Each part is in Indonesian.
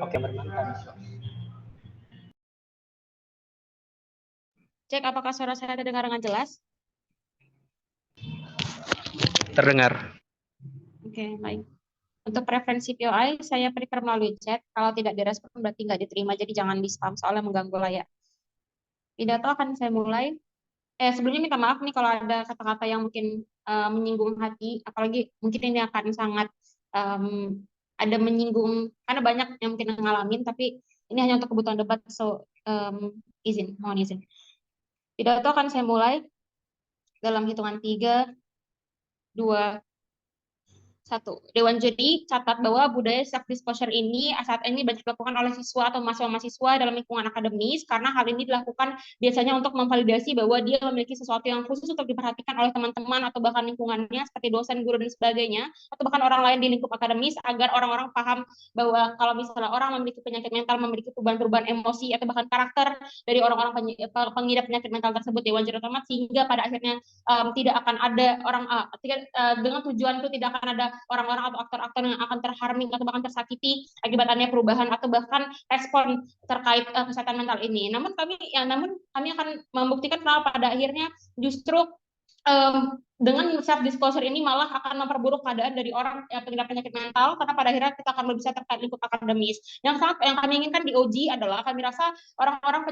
Oke, bermanfaat. Cek apakah suara saya terdengar dengan jelas? Terdengar. Oke, baik. Untuk preferensi POI, saya prefer melalui chat. Kalau tidak direspon, berarti nggak diterima. Jadi jangan di spam, soalnya mengganggu layar. Pidato akan saya mulai. Sebelumnya minta maaf nih kalau ada kata-kata yang mungkin menyinggung hati. Apalagi mungkin ini akan sangat um, ada menyinggung, karena banyak yang mungkin ngalamin, tapi ini hanya untuk kebutuhan debat. So, mohon izin. Pidato akan saya mulai dalam hitungan 3, 2, 1. Dewan Juri catat bahwa budaya self disclosure ini saat ini banyak dilakukan oleh siswa atau mahasiswa-mahasiswa dalam lingkungan akademis, karena hal ini dilakukan biasanya untuk memvalidasi bahwa dia memiliki sesuatu yang khusus untuk diperhatikan oleh teman-teman atau bahkan lingkungannya seperti dosen, guru dan sebagainya, atau bahkan orang lain di lingkup akademis, agar orang-orang paham bahwa kalau misalnya orang memiliki penyakit mental, memiliki perubahan-perubahan emosi atau bahkan karakter dari orang-orang pengidap penyakit mental tersebut. Dewan Juri catat sehingga pada akhirnya tidak akan ada orang dengan tujuan itu tidak akan ada orang-orang atau aktor-aktor yang akan terharming atau bahkan tersakiti akibatannya perubahan atau bahkan respon terkait kesehatan mental ini. Namun kami akan membuktikan kenapa pada akhirnya justru dengan self disclosure ini malah akan memperburuk keadaan dari orang pengidap penyakit mental, karena pada akhirnya kita akan lebih bisa terkait lingkup akademis. Yang kami inginkan di OG adalah kami rasa orang-orang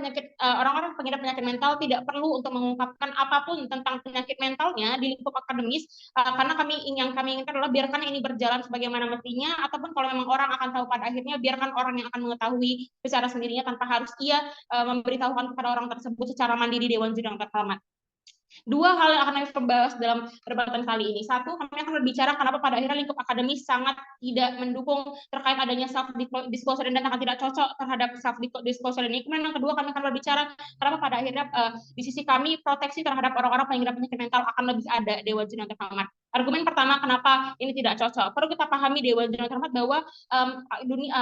pengidap penyakit mental tidak perlu untuk mengungkapkan apapun tentang penyakit mentalnya di lingkup akademis, karena yang kami inginkan adalah biarkan ini berjalan sebagaimana mestinya, ataupun kalau memang orang akan tahu pada akhirnya, biarkan orang yang akan mengetahui secara sendirinya tanpa harus ia memberitahukan kepada orang tersebut secara mandiri Dewan Juri yang terhormat. Dua hal yang akan kami bahas dalam perdebatan kali ini. Satu, kami akan berbicara kenapa pada akhirnya lingkup akademis sangat tidak mendukung terkait adanya self disclosure dan sangat tidak cocok terhadap self disclosure ini. Kemudian yang kedua, kami akan berbicara kenapa pada akhirnya di sisi kami proteksi terhadap orang-orang pengidap penyakit mental akan lebih ada Dewan Juri yang terhormat. Argumen pertama kenapa ini tidak cocok. Perlu kita pahami Dewan Juri yang terhormat bahwa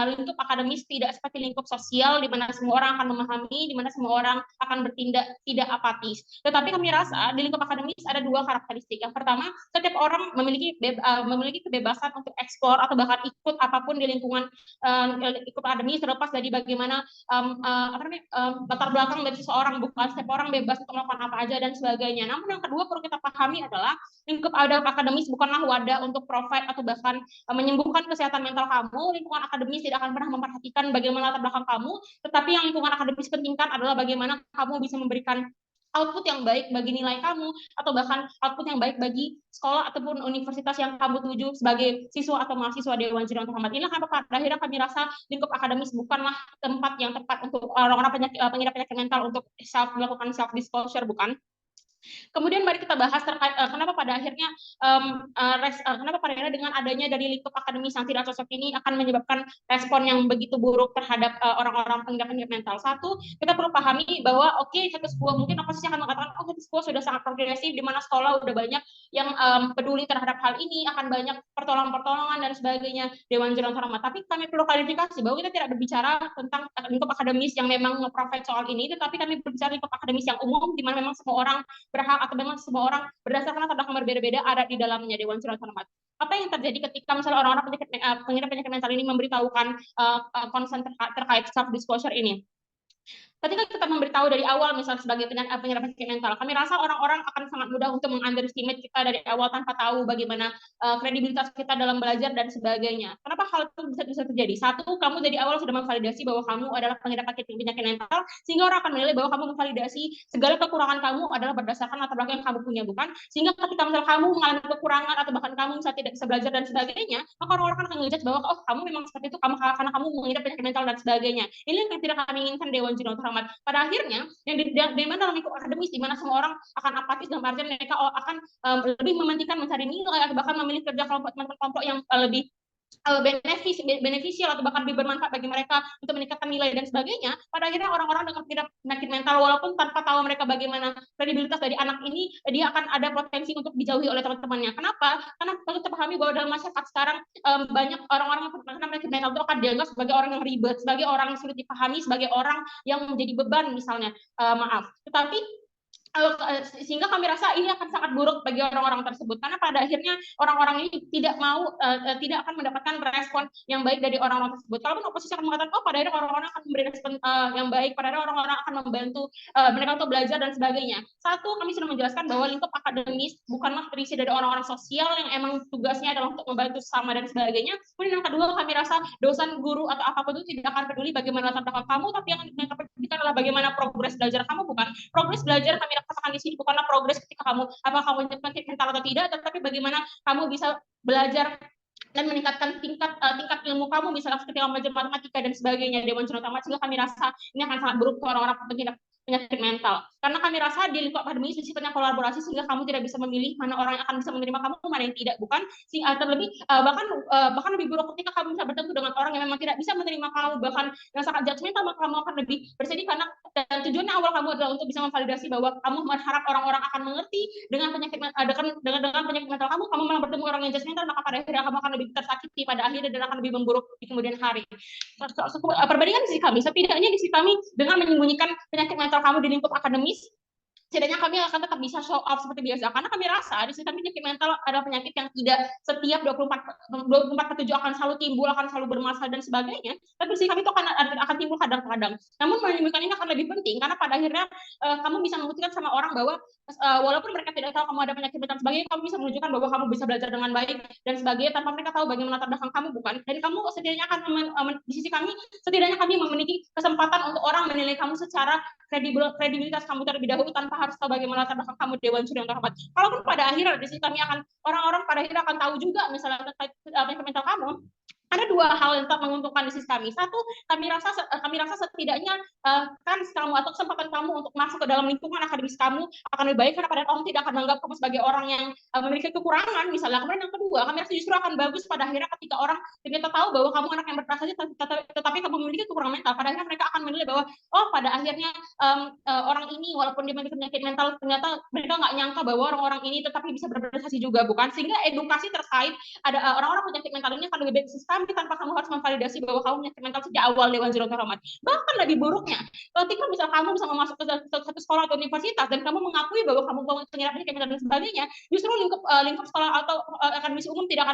lingkup akademis tidak seperti lingkup sosial di mana semua orang akan memahami, di mana semua orang akan bertindak tidak apatis. Tetapi kami rasa di lingkup akademis ada dua karakteristik. Yang pertama, setiap orang memiliki kebebasan untuk eksplor atau bahkan ikut apapun di lingkungan lingkup akademis, terlepas dari bagaimana latar belakang dari seseorang. Bukan setiap orang bebas untuk melakukan apa aja dan sebagainya. Namun yang kedua perlu kita pahami adalah lingkup akademis bukanlah wadah untuk provide atau bahkan menyembuhkan kesehatan mental kamu. Lingkungan akademis tidak akan pernah memperhatikan bagaimana latar belakang kamu, tetapi yang lingkungan akademis pentingkan adalah bagaimana kamu bisa memberikan output yang baik bagi nilai kamu, atau bahkan output yang baik bagi sekolah ataupun universitas yang kamu tuju sebagai siswa atau mahasiswa Dewan Juri yang terhormat. Inilah kenapa pada akhirnya kami rasa lingkup akademis bukanlah tempat yang tepat untuk orang-orang pengidap penyakit mental untuk melakukan self disclosure, bukan. Kemudian mari kita bahas terkait kenapa pada akhirnya dengan adanya dari lingkup akademis yang tidak cocok ini akan menyebabkan respon yang begitu buruk terhadap orang-orang pengidap penyakit mental. Satu, kita perlu pahami bahwa satu sebuah mungkin oposisi akan mengatakan satu sebuah sudah sangat progresif di mana sekolah udah banyak yang peduli terhadap hal ini, akan banyak pertolongan dan sebagainya Dewan Juri yang terhormat. Tapi kami perlu klarifikasi bahwa kita tidak berbicara tentang lingkup akademis yang memang nge-provide soal ini, tetapi kami berbicara lingkup akademis yang umum di mana memang semua orang berhak atau memang semua orang berdasarkan latar belakang berbeda-beda ada di dalamnya Dewan Juri yang terhormat. Apa yang terjadi ketika misalnya orang-orang pengidap penyakit mental ini memberitahukan concern terkait self disclosure ini? Ketika kita memberitahu dari awal, misalnya sebagai pengidap penyakit mental, kami rasa orang-orang akan sangat mudah untuk mengunderestimate kita dari awal tanpa tahu bagaimana kredibilitas kita dalam belajar dan sebagainya. Kenapa hal itu bisa terjadi? Satu, kamu dari awal sudah memvalidasi bahwa kamu adalah pengidap penyakit mental, sehingga orang akan menilai bahwa kamu memvalidasi segala kekurangan kamu adalah berdasarkan latar belakang yang kamu punya, bukan? Sehingga ketika misalnya kamu mengalami kekurangan atau bahkan kamu misalnya tidak bisa belajar dan sebagainya, maka orang-orang akan ngejudge bahwa kamu memang seperti itu karena kamu mengidap penyakit mental dan sebagainya. Ini yang tidak kami inginkan Dewan Juri yang terhormat. Pada akhirnya yang di mana dalam lingkup akademis di mana semua orang akan apatis dalam artian mereka akan lebih mementingkan mencari nilai atau bahkan memilih kerja kelompok yang lebih beneficial atau bahkan lebih bermanfaat bagi mereka untuk meningkatkan nilai dan sebagainya. Pada akhirnya orang-orang dengan penyakit mental walaupun tanpa tahu mereka bagaimana kredibilitas dari anak ini, dia akan ada potensi untuk dijauhi oleh teman-temannya. Kenapa? Karena perlu kita pahami bahwa dalam masyarakat sekarang banyak orang-orang yang terkena penyakit mental itu akan dianggap sebagai orang yang ribet, sebagai orang yang sulit dipahami, sebagai orang yang menjadi beban misalnya. Tetapi sehingga kami rasa ini akan sangat buruk bagi orang-orang tersebut karena pada akhirnya orang-orang ini tidak mau tidak akan mendapatkan respon yang baik dari orang-orang tersebut. Kalaupun oposisi akan mengatakan pada akhirnya orang-orang akan memberi respon yang baik, pada akhirnya orang-orang akan membantu mereka untuk belajar dan sebagainya. Satu, kami sudah menjelaskan bahwa lingkup akademis bukanlah terisi dari orang-orang sosial yang emang tugasnya adalah untuk membantu sesama dan sebagainya. Kemudian yang kedua, kami rasa dosen, guru atau apapun itu tidak akan peduli bagaimana latar belakang kamu, tapi yang mereka pedulikan adalah bagaimana progres belajar kamu, bukan progres belajar. Kami katakan di sini bukanlah progres ketika kamu apakah kamu penyakit mental atau tidak, tetapi bagaimana kamu bisa belajar dan meningkatkan tingkat ilmu kamu, misalnya ketika belajar matematika dan sebagainya, Dewan Jurnal Tamat, sehingga kami rasa ini akan sangat buruk untuk orang-orang penyakit mental. Karena kami rasa di lingkup akademis sifatnya kolaborasi, sehingga kamu tidak bisa memilih mana orang yang akan bisa menerima kamu, mana yang tidak, bukan. Terlebih bahkan lebih buruk ketika kamu bisa bertemu dengan orang yang memang tidak bisa menerima kamu, bahkan yang sangat judgmental, maka kamu akan lebih bersedih karena dan tujuannya awal kamu adalah untuk bisa memvalidasi bahwa kamu berharap orang-orang akan mengerti dengan penyakit dengan penyakit mental kamu malah bertemu orang yang judgmental, maka pada akhirnya kamu akan lebih tersakiti pada akhirnya dan akan lebih memburuk di kemudian hari. Perbandingan di sisi kami, setidaknya di sisi kami dengan menyembunyikan penyakit mental kamu di lingkup akademis, setidaknya kami akan tetap bisa show off seperti biasa, karena kami rasa di sisi kami penyakit mental adalah penyakit yang tidak setiap 24/7 akan selalu timbul, akan selalu bermasalah dan sebagainya, tapi di sisi kami itu akan timbul kadang-kadang. Namun menyembuhkan ini akan lebih penting karena pada akhirnya kamu bisa membuktikan sama orang bahwa walaupun mereka tidak tahu kamu ada penyakit mental sebagainya, kamu bisa menunjukkan bahwa kamu bisa belajar dengan baik dan sebagainya tanpa mereka tahu bagaimana latar belakang kamu, bukan. Dan kamu setidaknya akan di sisi kami, setidaknya kami memiliki kesempatan untuk orang menilai kamu secara kredibilitas kamu terlebih dahulu tanpa harus tahu bagaimana latar belakang kamu, Dewan Juri yang terhormat. Kalaupun pada akhirnya di sini kami akan orang-orang pada akhirnya akan tahu juga misalnya tentang mental kamu, ada dua hal yang tetap menguntungkan di sisi kami. Satu, kami rasa setidaknya kans kamu atau kesempatan kamu untuk masuk ke dalam lingkungan akademis kamu akan lebih baik karena pada kamu tidak akan menganggap kamu sebagai orang yang memiliki kekurangan misalnya. Kemudian yang kedua, kami rasa justru akan bagus pada akhirnya ketika orang ternyata tahu bahwa kamu anak yang berprestasi tetapi kamu memiliki kekurangan mental. Pada akhirnya mereka akan menilai bahwa oh pada akhirnya orang ini walaupun dia memiliki penyakit mental ternyata mereka nggak nyangka bahwa orang-orang ini tetapi bisa berprestasi juga, bukan. Sehingga edukasi terkait ada orang-orang penyakit mental ini akan lebih baik kami tanpa kamu harus memvalidasi bahwa kamu penyakit mental sejak awal, Dewan Juri terhormat. Bahkan lebih buruknya, ketika misal kamu bisa masuk ke satu sekolah atau universitas dan kamu mengakui bahwa kamu punya penyakit mental dan sebagainya, justru lingkup sekolah atau akademisi umum tidak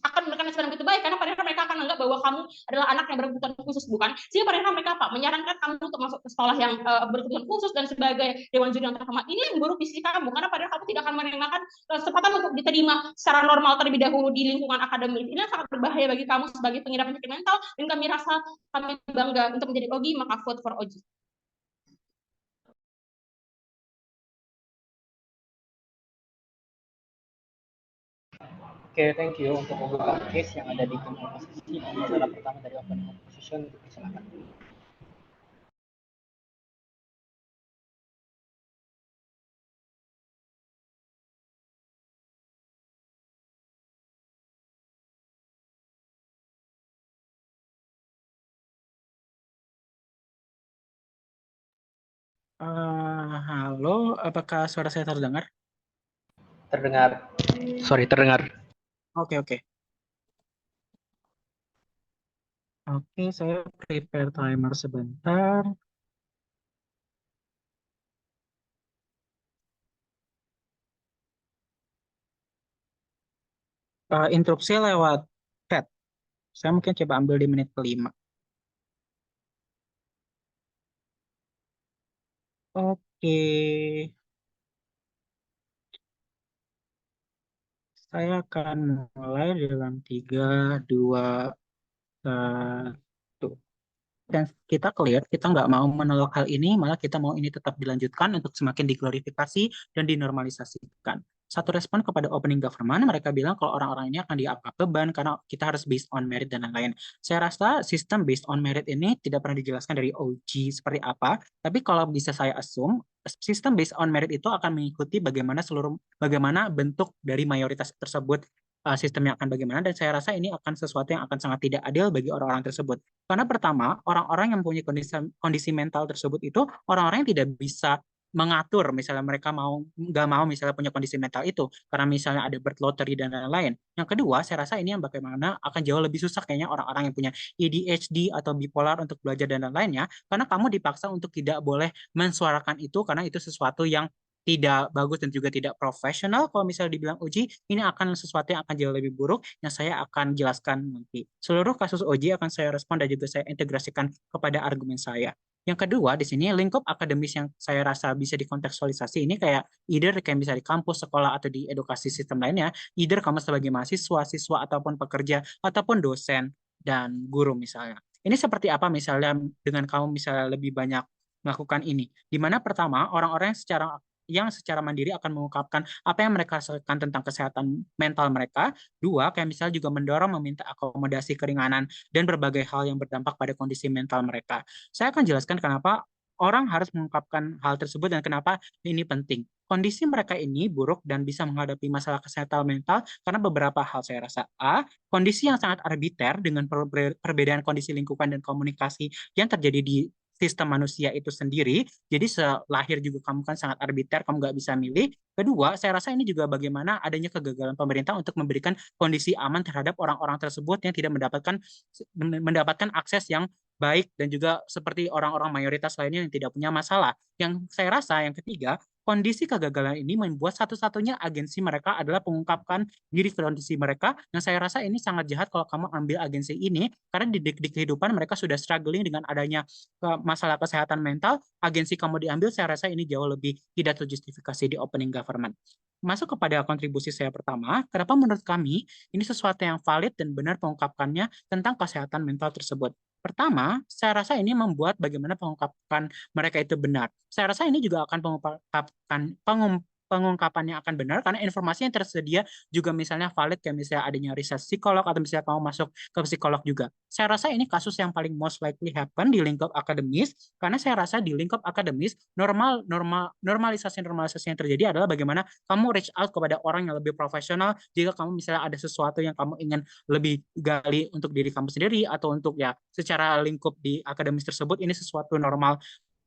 akan memberikan respon yang begitu baik karena pada mereka akan menganggap bahwa kamu adalah anak yang berkebutuhan khusus, bukan. Sehingga pada mereka menyarankan kamu untuk masuk ke sekolah yang berkebutuhan khusus dan sebagai Dewan Juri yang terhormat. Ini yang buruk di sisi kamu karena pada kamu tidak akan menerima kesempatan untuk diterima secara normal terlebih dahulu di lingkungan akademis. Ini sangat berbahaya bagi kamu sebagai pengidap penyakit mental, dan kami rasa kami bangga untuk menjadi OGI, maka vote for OGI. Oke, thank you untuk membuka case yang ada di tim oposisi. Bicara pertama dari Open Opposition, silakan. Halo, apakah suara saya terdengar? Terdengar. Sorry, terdengar. Oke. Oke, saya prepare timer sebentar. Interupsi lewat chat. Saya mungkin coba ambil di menit ke-5. Oke. Saya akan mulai dalam 3, 2, 1. Dan kita clear, kita nggak mau menolak hal ini, malah kita mau ini tetap dilanjutkan untuk semakin diglorifikasi dan dinormalisasikan. Satu respon kepada opening government, mereka bilang kalau orang-orang ini akan dianggap beban karena kita harus based on merit dan lain-lain. Saya rasa sistem based on merit ini tidak pernah dijelaskan dari OG seperti apa, tapi kalau bisa saya assume, sistem based on merit itu akan mengikuti bagaimana bentuk dari mayoritas tersebut, sistemnya akan bagaimana, dan saya rasa ini akan sesuatu yang akan sangat tidak adil bagi orang-orang tersebut. Karena pertama, orang-orang yang punya kondisi mental tersebut itu orang-orang yang tidak bisa mengatur misalnya mereka nggak mau misalnya punya kondisi mental itu karena misalnya ada birth lottery dan lain-lain. Yang kedua, saya rasa ini yang bagaimana akan jauh lebih susah kayaknya orang-orang yang punya ADHD atau bipolar untuk belajar dan lain-lainnya karena kamu dipaksa untuk tidak boleh mensuarakan itu karena itu sesuatu yang tidak bagus dan juga tidak profesional. Kalau misalnya dibilang uji, ini akan sesuatu yang akan jauh lebih buruk yang saya akan jelaskan nanti. Seluruh kasus uji akan saya respon dan juga saya integrasikan kepada argumen saya. Yang kedua, di sini lingkup akademis yang saya rasa bisa dikontekstualisasi ini kayak either kayak misalnya di kampus, sekolah, atau di edukasi sistem lainnya, either kamu sebagai mahasiswa, siswa, ataupun pekerja, ataupun dosen, dan guru misalnya. Ini seperti apa misalnya dengan kamu misalnya lebih banyak melakukan ini? Di mana pertama, orang-orang yang secara mandiri akan mengungkapkan apa yang mereka rasakan tentang kesehatan mental mereka. Dua, kayak misalnya juga mendorong meminta akomodasi keringanan dan berbagai hal yang berdampak pada kondisi mental mereka. Saya akan jelaskan kenapa orang harus mengungkapkan hal tersebut dan kenapa ini penting. Kondisi mereka ini buruk dan bisa menghadapi masalah kesehatan mental karena beberapa hal saya rasa. A, kondisi yang sangat arbiter dengan perbedaan kondisi lingkungan dan komunikasi yang terjadi di sistem manusia itu sendiri. Jadi selahir juga kamu kan sangat arbiter, kamu nggak bisa milih. Kedua, saya rasa ini juga bagaimana adanya kegagalan pemerintah untuk memberikan kondisi aman terhadap orang-orang tersebut yang tidak mendapatkan akses yang baik dan juga seperti orang-orang mayoritas lainnya yang tidak punya masalah. Yang saya rasa yang ketiga, kondisi kegagalan ini membuat satu-satunya agensi mereka adalah mengungkapkan diri kondisi mereka. Yang saya rasa ini sangat jahat kalau kamu ambil agensi ini karena di kehidupan mereka sudah struggling dengan adanya masalah kesehatan mental. Agensi kamu diambil, saya rasa ini jauh lebih tidak terjustifikasi di opening government. Masuk kepada kontribusi saya pertama, kenapa menurut kami ini sesuatu yang valid dan benar mengungkapkannya tentang kesehatan mental tersebut. Pertama, saya rasa ini membuat bagaimana pengungkapan mereka itu benar. Saya rasa ini juga akan pengungkapannya akan benar karena informasi yang tersedia juga misalnya valid kayak misalnya adanya riset psikolog atau misalnya kamu masuk ke psikolog juga. Saya rasa ini kasus yang paling most likely happen di lingkup akademis karena saya rasa di lingkup akademis normalisasi yang terjadi adalah bagaimana kamu reach out kepada orang yang lebih profesional jika kamu misalnya ada sesuatu yang kamu ingin lebih gali untuk diri kamu sendiri atau untuk ya secara lingkup di akademis tersebut ini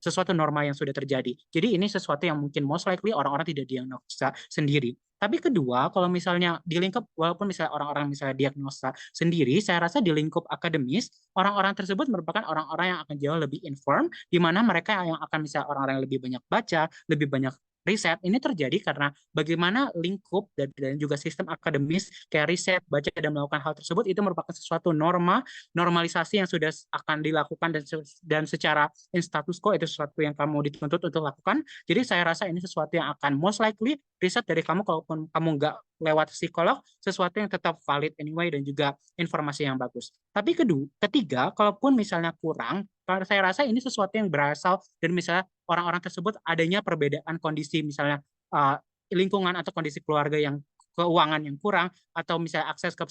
sesuatu norma yang sudah terjadi. Jadi ini sesuatu yang mungkin most likely orang-orang tidak diagnosa sendiri. Tapi kedua, kalau misalnya di lingkup, walaupun misalnya orang-orang misalnya diagnosa sendiri, saya rasa di lingkup akademis, orang-orang tersebut merupakan orang-orang yang akan jauh lebih informed, di mana mereka yang akan misalnya orang-orang yang lebih banyak baca, lebih banyak riset, ini terjadi karena bagaimana lingkup dan juga sistem akademis kayak riset, baca, dan melakukan hal tersebut itu merupakan sesuatu normalisasi yang sudah akan dilakukan dan secara in status quo itu sesuatu yang kamu dituntut untuk lakukan. Jadi saya rasa ini sesuatu yang akan most likely riset dari kamu kalaupun kamu nggak lewat psikolog, sesuatu yang tetap valid anyway dan juga informasi yang bagus. Tapi ketiga, kalaupun misalnya kurang, saya rasa ini sesuatu yang berasal dari misalnya orang-orang tersebut adanya perbedaan kondisi misalnya lingkungan atau kondisi keluarga yang keuangan yang kurang atau misalnya akses ke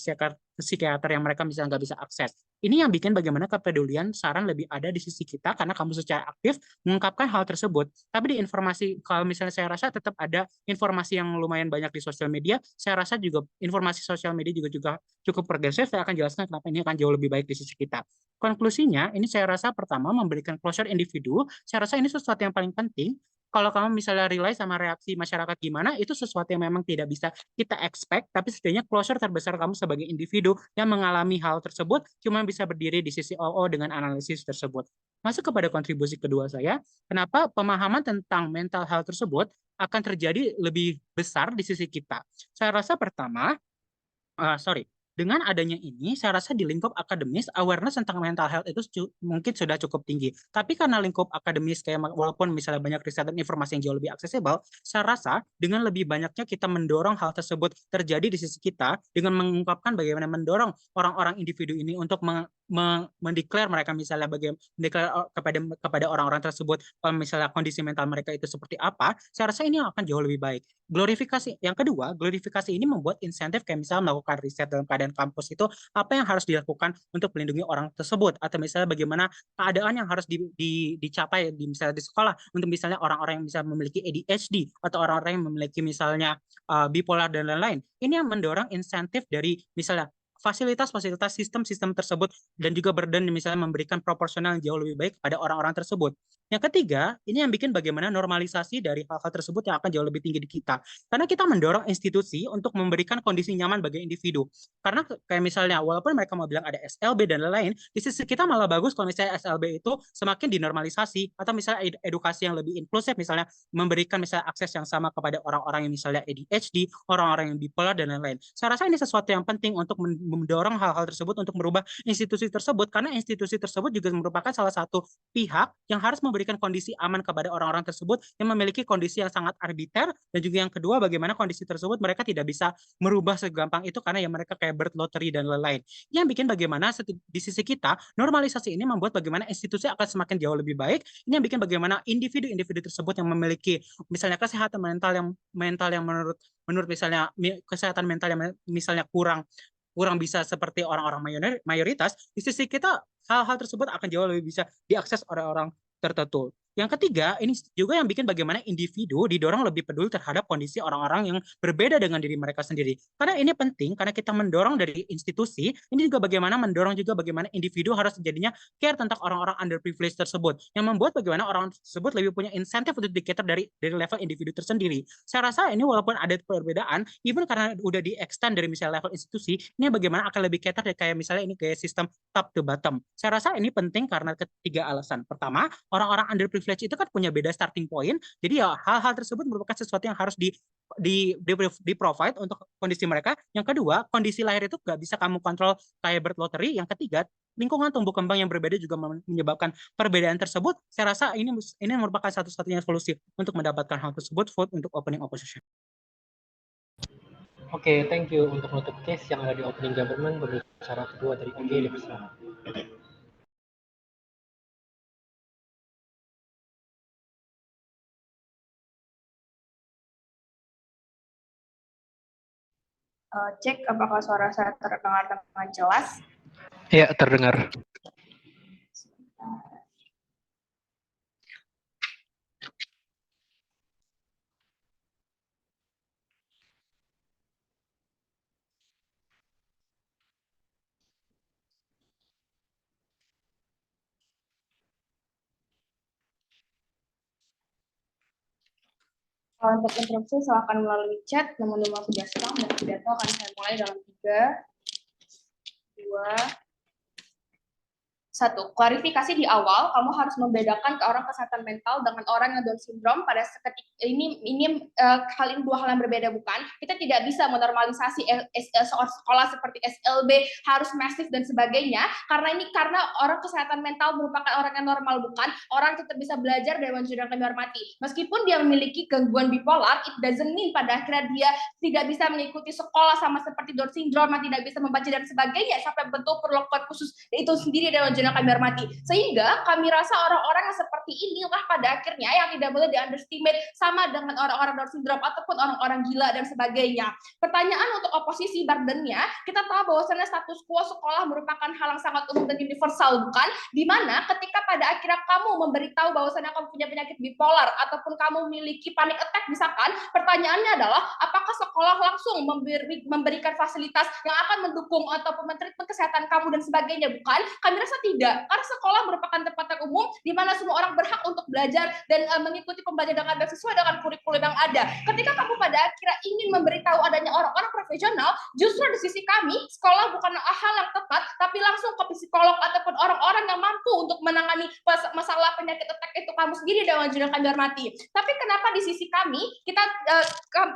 psikiater yang mereka misalnya nggak bisa akses. Ini yang bikin bagaimana kepedulian saran lebih ada di sisi kita karena kamu secara aktif mengungkapkan hal tersebut. Tapi di informasi, kalau misalnya saya rasa tetap ada informasi yang lumayan banyak di sosial media, saya rasa juga informasi sosial media juga cukup progresif. Saya akan jelaskan kenapa ini akan jauh lebih baik di sisi kita. Konklusinya, ini saya rasa pertama memberikan closure individu, saya rasa ini sesuatu yang paling penting. Kalau kamu misalnya rely sama reaksi masyarakat gimana, itu sesuatu yang memang tidak bisa kita expect, tapi setidaknya closure terbesar kamu sebagai individu yang mengalami hal tersebut cuma bisa berdiri di sisi OO dengan analisis tersebut. Masuk kepada kontribusi kedua saya, kenapa pemahaman tentang mental health tersebut akan terjadi lebih besar di sisi kita. Saya rasa pertama, dengan adanya ini, saya rasa di lingkup akademis, awareness tentang mental health itu mungkin sudah cukup tinggi. Tapi karena lingkup akademis, kayak walaupun misalnya banyak riset dan informasi yang jauh lebih aksesibel, saya rasa dengan lebih banyaknya kita mendorong hal tersebut terjadi di sisi kita, dengan mengungkapkan bagaimana mendorong orang-orang individu ini untuk mendeklar mereka misalnya mendeklar kepada orang-orang tersebut kalau misalnya kondisi mental mereka itu seperti apa, saya rasa ini akan jauh lebih baik. Glorifikasi yang kedua, glorifikasi ini membuat insentif kayak misalnya melakukan riset dalam keadaan kampus itu apa yang harus dilakukan untuk melindungi orang tersebut atau misalnya bagaimana keadaan yang harus dicapai misalnya di sekolah untuk misalnya orang-orang yang bisa memiliki ADHD atau orang-orang yang memiliki misalnya bipolar dan lain-lain. Ini yang mendorong insentif dari misalnya fasilitas-fasilitas sistem-sistem tersebut dan juga burden misalnya memberikan proporsional yang jauh lebih baik pada orang-orang tersebut. Yang ketiga, ini yang bikin bagaimana normalisasi dari hal-hal tersebut yang akan jauh lebih tinggi di kita. Karena kita mendorong institusi untuk memberikan kondisi nyaman bagi individu. Karena kayak misalnya, walaupun mereka mau bilang ada SLB dan lain-lain, di sisi kita malah bagus kalau misalnya SLB itu semakin dinormalisasi, atau misalnya edukasi yang lebih inklusif, misalnya memberikan misalnya akses yang sama kepada orang-orang yang misalnya ADHD, orang-orang yang bipolar, dan lain-lain. Saya rasa ini sesuatu yang penting untuk mendorong hal-hal tersebut untuk merubah institusi tersebut, karena institusi tersebut juga merupakan salah satu pihak yang harus memberikan kondisi aman kepada orang-orang tersebut yang memiliki kondisi yang sangat arbiter, dan juga yang kedua bagaimana kondisi tersebut mereka tidak bisa merubah segampang itu karena ya mereka kayak bird lottery dan lain-lain. Yang bikin bagaimana di sisi kita normalisasi ini membuat bagaimana institusi akan semakin jauh lebih baik. Ini yang bikin bagaimana individu-individu tersebut yang memiliki misalnya kesehatan mental yang menurut misalnya kesehatan mental yang misalnya kurang bisa seperti orang-orang mayoritas, di sisi kita hal-hal tersebut akan jauh lebih bisa diakses oleh orang tertentu. Yang ketiga, ini juga yang bikin bagaimana individu didorong lebih peduli terhadap kondisi orang-orang yang berbeda dengan diri mereka sendiri. Karena ini penting, karena kita mendorong dari institusi, ini juga bagaimana mendorong juga bagaimana individu harus jadinya care tentang orang-orang underprivileged tersebut, yang membuat bagaimana orang tersebut lebih punya insentif untuk di-cater dari level individu tersendiri. Saya rasa ini walaupun ada perbedaan, even karena udah di-extend dari misalnya level institusi, ini bagaimana akan lebih cater kayak misalnya ini kayak sistem top to bottom. Saya rasa ini penting karena ketiga alasan. Pertama, orang-orang underprivileged itu kan punya beda starting point, jadi ya hal-hal tersebut merupakan sesuatu yang harus di provide untuk kondisi mereka. Yang kedua, kondisi lahir itu nggak bisa kamu kontrol kayak bird lottery. Yang ketiga, lingkungan tumbuh kembang yang berbeda juga menyebabkan perbedaan tersebut. Saya rasa ini merupakan satu-satunya solusi untuk mendapatkan hal tersebut. Vote untuk opening opposition. Oke, thank you. Untuk menutup case yang ada di opening government, pembicara kedua dari UG dipersilakan. Cek apakah suara saya terdengar dengan jelas? Ya, terdengar. Untuk interupsi silakan melalui chat, namun sudah sedang dan pidato akan saya mulai dalam 3, 2, 1. Klarifikasi di awal, kamu harus membedakan ke orang kesehatan mental dengan orang yang Down syndrome. Pada seketika ini hal ini dua hal yang berbeda, bukan? Kita tidak bisa menormalisasi sekolah seperti SLB harus masif dan sebagainya, karena orang kesehatan mental merupakan orang yang normal, bukan? Orang tetap bisa belajar dan kami hormati. Meskipun dia memiliki gangguan bipolar, it doesn't mean pada akhirnya dia tidak bisa mengikuti sekolah sama seperti Down syndrome, tidak bisa membaca dan sebagainya, sampai bentuk perlakuan khusus itu sendiri dan kami hormati. Sehingga kami rasa orang-orang yang seperti inilah pada akhirnya yang tidak boleh di-underestimate sama dengan orang-orang Down syndrome ataupun orang-orang gila dan sebagainya. Pertanyaan untuk oposisi burden-nya, kita tahu bahwasannya status quo sekolah merupakan hal yang sangat umum dan universal, bukan? Dimana ketika pada akhirnya kamu memberitahu bahwasannya kamu punya penyakit bipolar ataupun kamu memiliki panic attack misalkan, pertanyaannya adalah apakah sekolah langsung memberikan fasilitas yang akan mendukung ataupun mentreatment kesehatan kamu dan sebagainya, bukan? Kami rasa tidak, karena sekolah merupakan tempat yang umum di mana semua orang berhak untuk belajar dan mengikuti pembelajaran dengan baik sesuai dengan kurikulum yang ada. Ketika kamu pada akhirnya ingin memberitahu adanya orang-orang profesional, justru di sisi kami, sekolah bukan hal yang tepat, tapi langsung ke psikolog ataupun orang-orang yang mampu untuk menangani masalah penyakit attack itu kamu sendiri dan kami hormati. Tapi kenapa di sisi kami,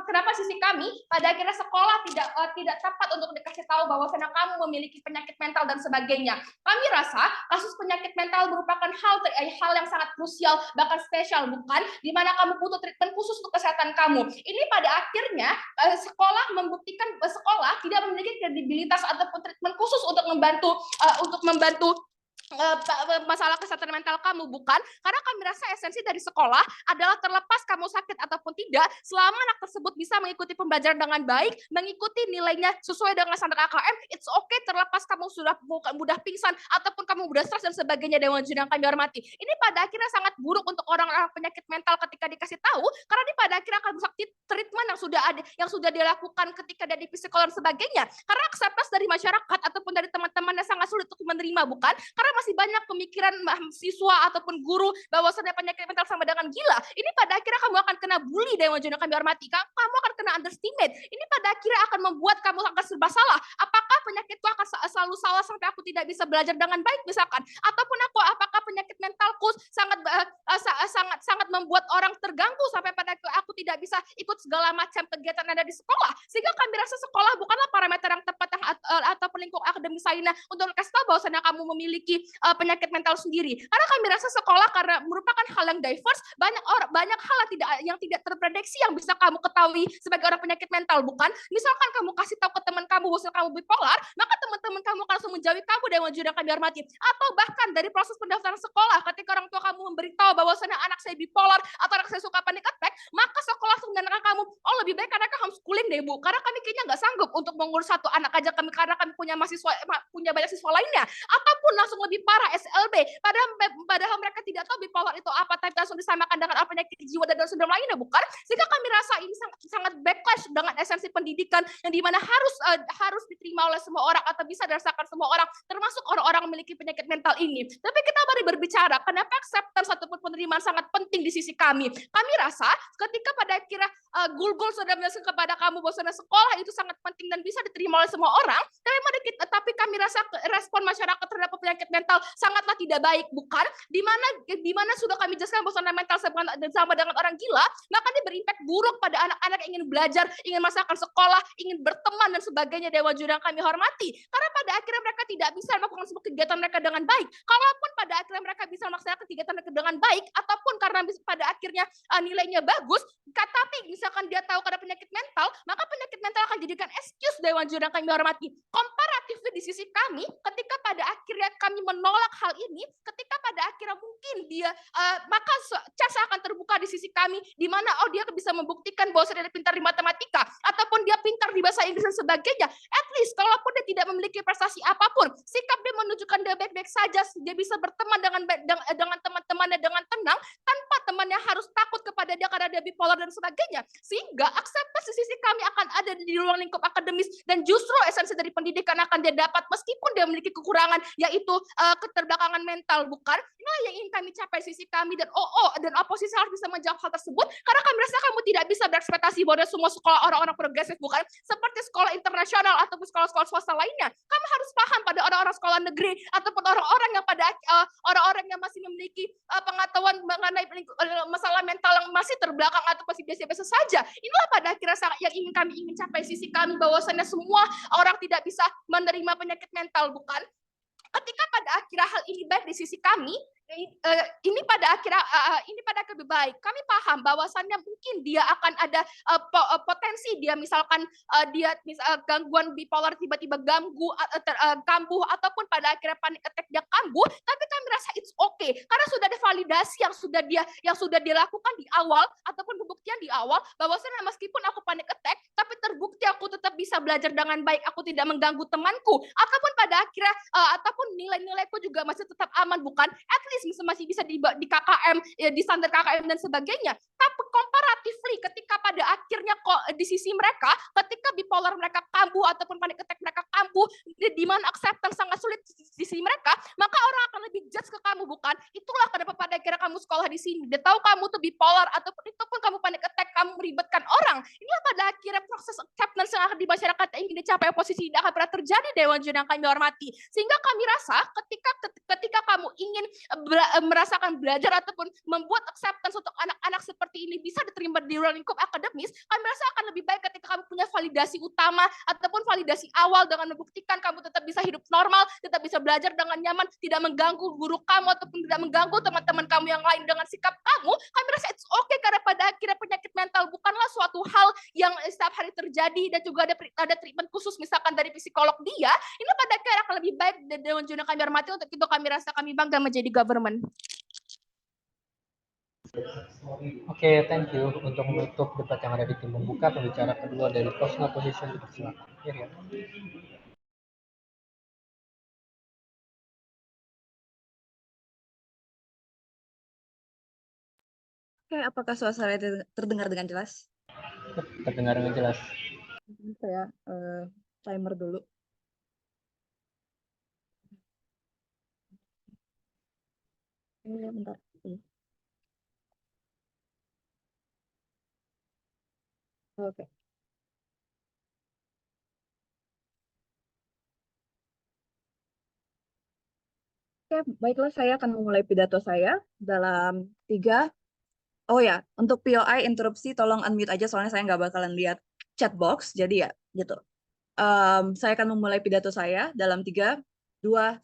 kenapa sisi kami pada akhirnya sekolah tidak tepat untuk dikasih tahu bahwa kamu memiliki penyakit mental dan sebagainya. Kami rasa kasus penyakit mental merupakan hal yang sangat krusial, bahkan spesial, bukan? Di mana kamu butuh treatment khusus untuk kesehatan kamu. Ini pada akhirnya sekolah membuktikan sekolah tidak memiliki kredibilitas ataupun treatment khusus untuk membantu masalah kesehatan mental kamu, bukan? Karena kami rasa esensi dari sekolah adalah terlepas kamu sakit ataupun tidak, selama anak tersebut bisa mengikuti pembelajaran dengan baik, mengikuti nilainya sesuai dengan standar AKM, it's okay terlepas apakah kamu sudah mudah pingsan ataupun kamu mudah stres dan sebagainya Dewan Juri yang kami hormati. Ini pada akhirnya sangat buruk untuk orang-orang penyakit mental ketika dikasih tahu, karena ini pada akhirnya akan merusak treatment yang sudah dilakukan ketika dia di psikolog dan sebagainya. Karena acceptance dari masyarakat ataupun dari teman-temannya sangat sulit untuk menerima, bukan? Karena masih banyak pemikiran siswa ataupun guru bahwasannya penyakit mental sama dengan gila. Ini pada akhirnya kamu akan kena bully Dewan Juri yang kami hormati. Kamu akan kena underestimate. Ini pada akhirnya akan membuat kamu akan serba salah. Apakah penyakitku akan selalu salah sampai aku tidak bisa belajar dengan baik misalkan, ataupun apakah penyakit mentalku sangat membuat orang terganggu sampai pada aku tidak bisa ikut segala macam kegiatan yang ada di sekolah, sehingga kami rasa sekolah bukanlah parameter yang tepat atau lingkup akademis lainnya untuk kasih tahu bahwasanya kamu memiliki penyakit mental sendiri. Karena kami rasa sekolah karena merupakan hal yang diverse, banyak hal yang tidak terprediksi yang bisa kamu ketahui sebagai orang penyakit mental, bukan? Misalkan kamu kasih tahu ke teman kamu bahwa kamu bipolar, maka teman-teman kamu akan langsung menjauhi kamu Dewan Juri yang kami hormati. Atau bahkan dari proses pendaftaran sekolah, ketika orang tua kamu memberitahu bahwasanya anak saya bipolar atau anak saya suka panic attack, maka sekolah langsung menanyakan kamu, oh lebih baik karena kamu homeschooling deh Bu, karena kami kayaknya nggak sanggup untuk mengurus satu anak aja karena kami punya banyak siswa lainnya. Ataupun langsung lebih parah SLB, padahal mereka tidak tahu bipolar itu apa, tapi langsung disamakan dengan penyakit jiwa dan Down syndrome lainnya, bukan? Sehingga kami rasa ini sangat backlash dengan esensi pendidikan yang dimana harus diterima oleh semua orang atau bisa dirasakan semua orang, termasuk orang-orang yang memiliki penyakit mental ini. Tapi kita mari berbicara kenapa acceptance ataupun penerimaan sangat penting di sisi kami. Kami rasa ketika pada akhirnya Gul sudah menjelaskan kepada kamu bahwa sekolah itu sangat penting dan bisa diterima oleh semua orang, tapi kami rasa respon masyarakat terhadap penyakit mental sangatlah tidak baik, bukan? Di mana sudah kami jelaskan bahwa mental sama dengan orang gila, maka ini berimpact buruk pada anak-anak yang ingin belajar, ingin merasakan sekolah, ingin berteman dan sebagainya Dewan Juri yang kami hormati. Karena pada akhirnya mereka tidak bisa melakukan semua kegiatan mereka dengan baik. Kalaupun pada akhirnya mereka bisa melaksanakan kegiatan mereka dengan baik, ataupun karena pada akhirnya nilainya bagus, tapi misalkan dia tahu karena penyakit mental, maka penyakit mental akan jadikan excuse Dewan Juri yang kami hormati. Komparatifnya di sisi kami, ketika pada akhirnya kami menolak hal ini, ketika pada akhirnya mungkin dia, maka casa akan terbuka di sisi kami, di mana dia bisa membuktikan bahwa dia pintar di matematika, ataupun dia pintar di bahasa Inggris dan sebagainya. At least, kalaupun dia tidak memiliki prestasi apapun, sikap dia menunjukkan dia baik-baik saja, dia bisa berteman dengan teman-temannya dengan tenang, tanpa temannya harus takut kepada dia karena dia bipolar dan sebagainya. Sehingga acceptance di sisi kami akan ada di ruang lingkup akademis, dan justru esensi dari pendidikan akan dia dapat meskipun dia memiliki kekurangan, yaitu keterbelakangan mental, bukan? Inilah yang ingin kami capai sisi kami, dan oposisi harus bisa menjawab hal tersebut, karena kami rasa kamu tidak bisa berekspektasi bahwa semua sekolah orang-orang progresif, bukan? Seperti sekolah internasional ataupun sekolah-sekolah swasta lainnya. Kamu harus paham pada orang-orang sekolah negeri ataupun orang-orang yang orang-orang yang masih memiliki pengetahuan mengenai masalah mental yang masih terbelakang atau masih biasa-biasa saja. Inilah pada akhirnya yang kami ingin capai sisi kami, bahwasannya semua orang tidak bisa menerima penyakit mental, bukan? Ketika pada akhirnya hal ini baik di sisi kami, ini pada akhirnya lebih baik. Kami paham bahwasannya mungkin dia akan ada potensi dia misalkan dia gangguan bipolar tiba-tiba kambuh ataupun pada akhirnya panic attack dia kambuh, tapi kami rasa it's okay karena sudah ada validasi yang sudah dilakukan di awal ataupun pembuktian di awal bahwasannya meskipun aku panic attack tapi terbukti aku tetap bisa belajar dengan baik, aku tidak mengganggu temanku, ataupun pada akhirnya ataupun nilai-nilaiku juga masih tetap aman, bukan? At least masih bisa di KKM, di standar KKM dan sebagainya. Tapi comparatively ketika pada akhirnya di sisi mereka, ketika bipolar mereka kambuh ataupun panic attack mereka kambuh, di mana acceptance sangat sulit di sisi mereka, maka orang akan lebih judge ke kamu, bukan? Itulah kenapa pada akhirnya kamu sekolah di sini. Dia tahu kamu tuh bipolar ataupun itu pun kamu panic attack, kamu meribetkan orang. Inilah pada akhirnya proses acceptance yang akan di masyarakat yang ingin dicapai oposisi tidak akan pernah terjadi Dewan Juri yang kami hormati. Sehingga kami rasa ketika kamu ingin merasakan belajar ataupun membuat acceptance untuk anak-anak seperti ini bisa diterima di ruang lingkup akademis, kami rasa akan lebih baik ketika kamu punya validasi utama ataupun validasi awal dengan membuktikan kamu tetap bisa hidup normal, tetap bisa belajar dengan nyaman, tidak mengganggu guru kamu ataupun tidak mengganggu teman-teman kamu yang lain dengan sikap kamu. Kami rasa it's okay karena pada akhirnya penyakit mental bukanlah suatu hal yang setiap hari terjadi dan juga ada treatment khusus misalkan dari psikolog dia. Ini pada akhirnya akan lebih baik dan Dewan Juri kami hormati. Untuk itu kami rasa kami bangga menjadi government. Oke, thank you. Untuk menutup debat yang ada di tim membuka, pembicara kedua dari Personal Position dipersilakan. Oke, apakah suara saya terdengar dengan jelas? Terdengar dengan jelas. Saya timer dulu. Bentar. Oke. Oke, baiklah saya akan memulai pidato saya dalam 3. Oh ya, untuk POI interupsi tolong unmute aja soalnya saya nggak bakalan lihat chat box, jadi ya gitu. Saya akan memulai pidato saya dalam 3, 2, 1.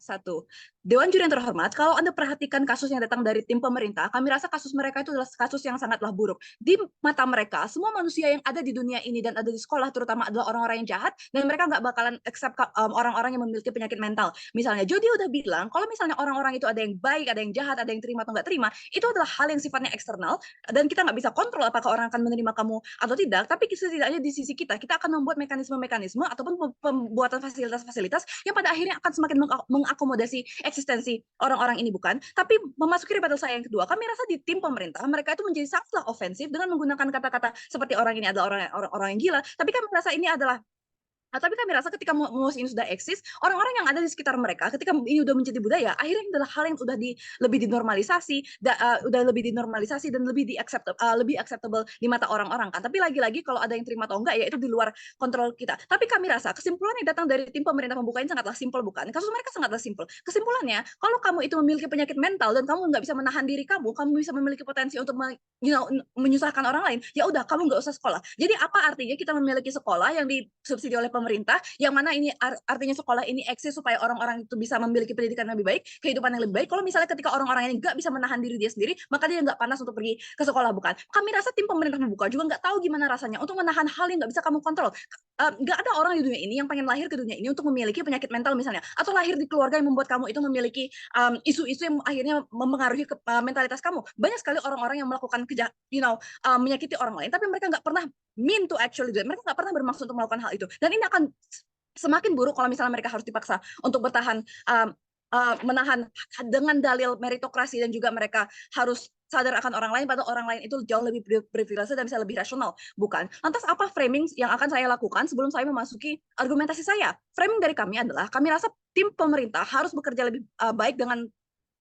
Dewan Juri yang terhormat, kalau Anda perhatikan kasus yang datang dari tim pemerintah, kami rasa kasus mereka itu adalah kasus yang sangatlah buruk. Di mata mereka, semua manusia yang ada di dunia ini dan ada di sekolah terutama adalah orang-orang yang jahat, dan mereka nggak bakalan accept orang-orang yang memiliki penyakit mental. Misalnya, Jody udah bilang, kalau misalnya orang-orang itu ada yang baik, ada yang jahat, ada yang terima atau nggak terima, itu adalah hal yang sifatnya eksternal, dan kita nggak bisa kontrol apakah orang akan menerima kamu atau tidak, tapi setidaknya di sisi kita akan membuat mekanisme-mekanisme ataupun pembuatan fasilitas-fasilitas yang pada akhirnya akan semakin mengakomodasi eksistensi orang-orang ini, bukan? Tapi memasuki rebuttal saya yang kedua, kami rasa di tim pemerintah, mereka itu menjadi sangatlah ofensif dengan menggunakan kata-kata seperti orang ini adalah orang yang gila, tapi kami merasa ini adalah tapi kami rasa ketika musik ini sudah eksis, orang-orang yang ada di sekitar mereka, ketika ini udah menjadi budaya, akhirnya ini adalah hal yang udah lebih dinormalisasi, udah lebih dinormalisasi dan lebih acceptable di mata orang-orang kan. Tapi lagi-lagi kalau ada yang terima atau enggak, ya itu di luar kontrol kita. Tapi kami rasa kesimpulan yang datang dari tim pemerintah membuka ini sangatlah simpel, bukan? Kasus mereka sangatlah simpel. Kesimpulannya, kalau kamu itu memiliki penyakit mental dan kamu nggak bisa menahan diri kamu bisa memiliki potensi untuk menyusahkan orang lain, ya udah kamu nggak usah sekolah. Jadi apa artinya kita memiliki sekolah yang disubsidi oleh pemerintah, yang mana ini artinya sekolah ini eksis supaya orang-orang itu bisa memiliki pendidikan yang lebih baik, kehidupan yang lebih baik. Kalau misalnya ketika orang-orang ini nggak bisa menahan diri dia sendiri, maka dia nggak panas untuk pergi ke sekolah, bukan? Kami rasa tim pemerintah membuka juga nggak tahu gimana rasanya untuk menahan hal yang nggak bisa kamu kontrol. Nggak ada orang di dunia ini yang pengen lahir ke dunia ini untuk memiliki penyakit mental misalnya, atau lahir di keluarga yang membuat kamu itu memiliki isu-isu yang akhirnya mempengaruhi mentalitas kamu. Banyak sekali orang-orang yang melakukan menyakiti orang lain, tapi mereka nggak pernah mean to actually do it. Mereka nggak pernah bermaksud untuk melakukan hal itu. Dan ini akan semakin buruk kalau misalnya mereka harus dipaksa untuk bertahan, menahan dengan dalil meritokrasi, dan juga mereka harus sadar akan orang lain, padahal orang lain itu jauh lebih privilege dan bisa lebih rasional, bukan? Lantas apa framing yang akan saya lakukan sebelum saya memasuki argumentasi saya? Framing dari kami adalah, kami rasa tim pemerintah harus bekerja lebih baik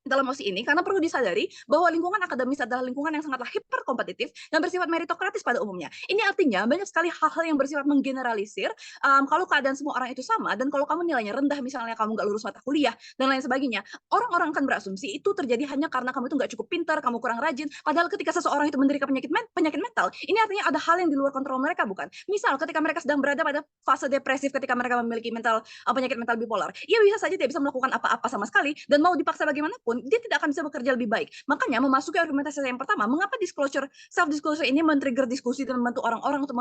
dalam mosi ini, karena perlu disadari bahwa lingkungan akademis adalah lingkungan yang sangatlah hiperkompetitif dan bersifat meritokratis pada umumnya. Ini artinya banyak sekali hal-hal yang bersifat menggeneralisir, kalau keadaan semua orang itu sama, dan kalau kamu nilainya rendah, misalnya kamu nggak lulus mata kuliah, dan lain sebagainya, orang-orang akan berasumsi itu terjadi hanya karena kamu itu nggak cukup pintar, kamu kurang rajin, padahal ketika seseorang itu menderita penyakit mental, ini artinya ada hal yang di luar kontrol mereka, bukan? Misal, ketika mereka sedang berada pada fase depresif, ketika mereka memiliki penyakit mental bipolar, ia bisa saja tidak bisa melakukan apa-apa sama sekali, dan mau dipaksa bagaimanapun, dia tidak akan bisa bekerja lebih baik. Makanya memasuki argumentasi saya yang pertama, mengapa self-disclosure ini men-trigger diskusi dan membantu orang-orang untuk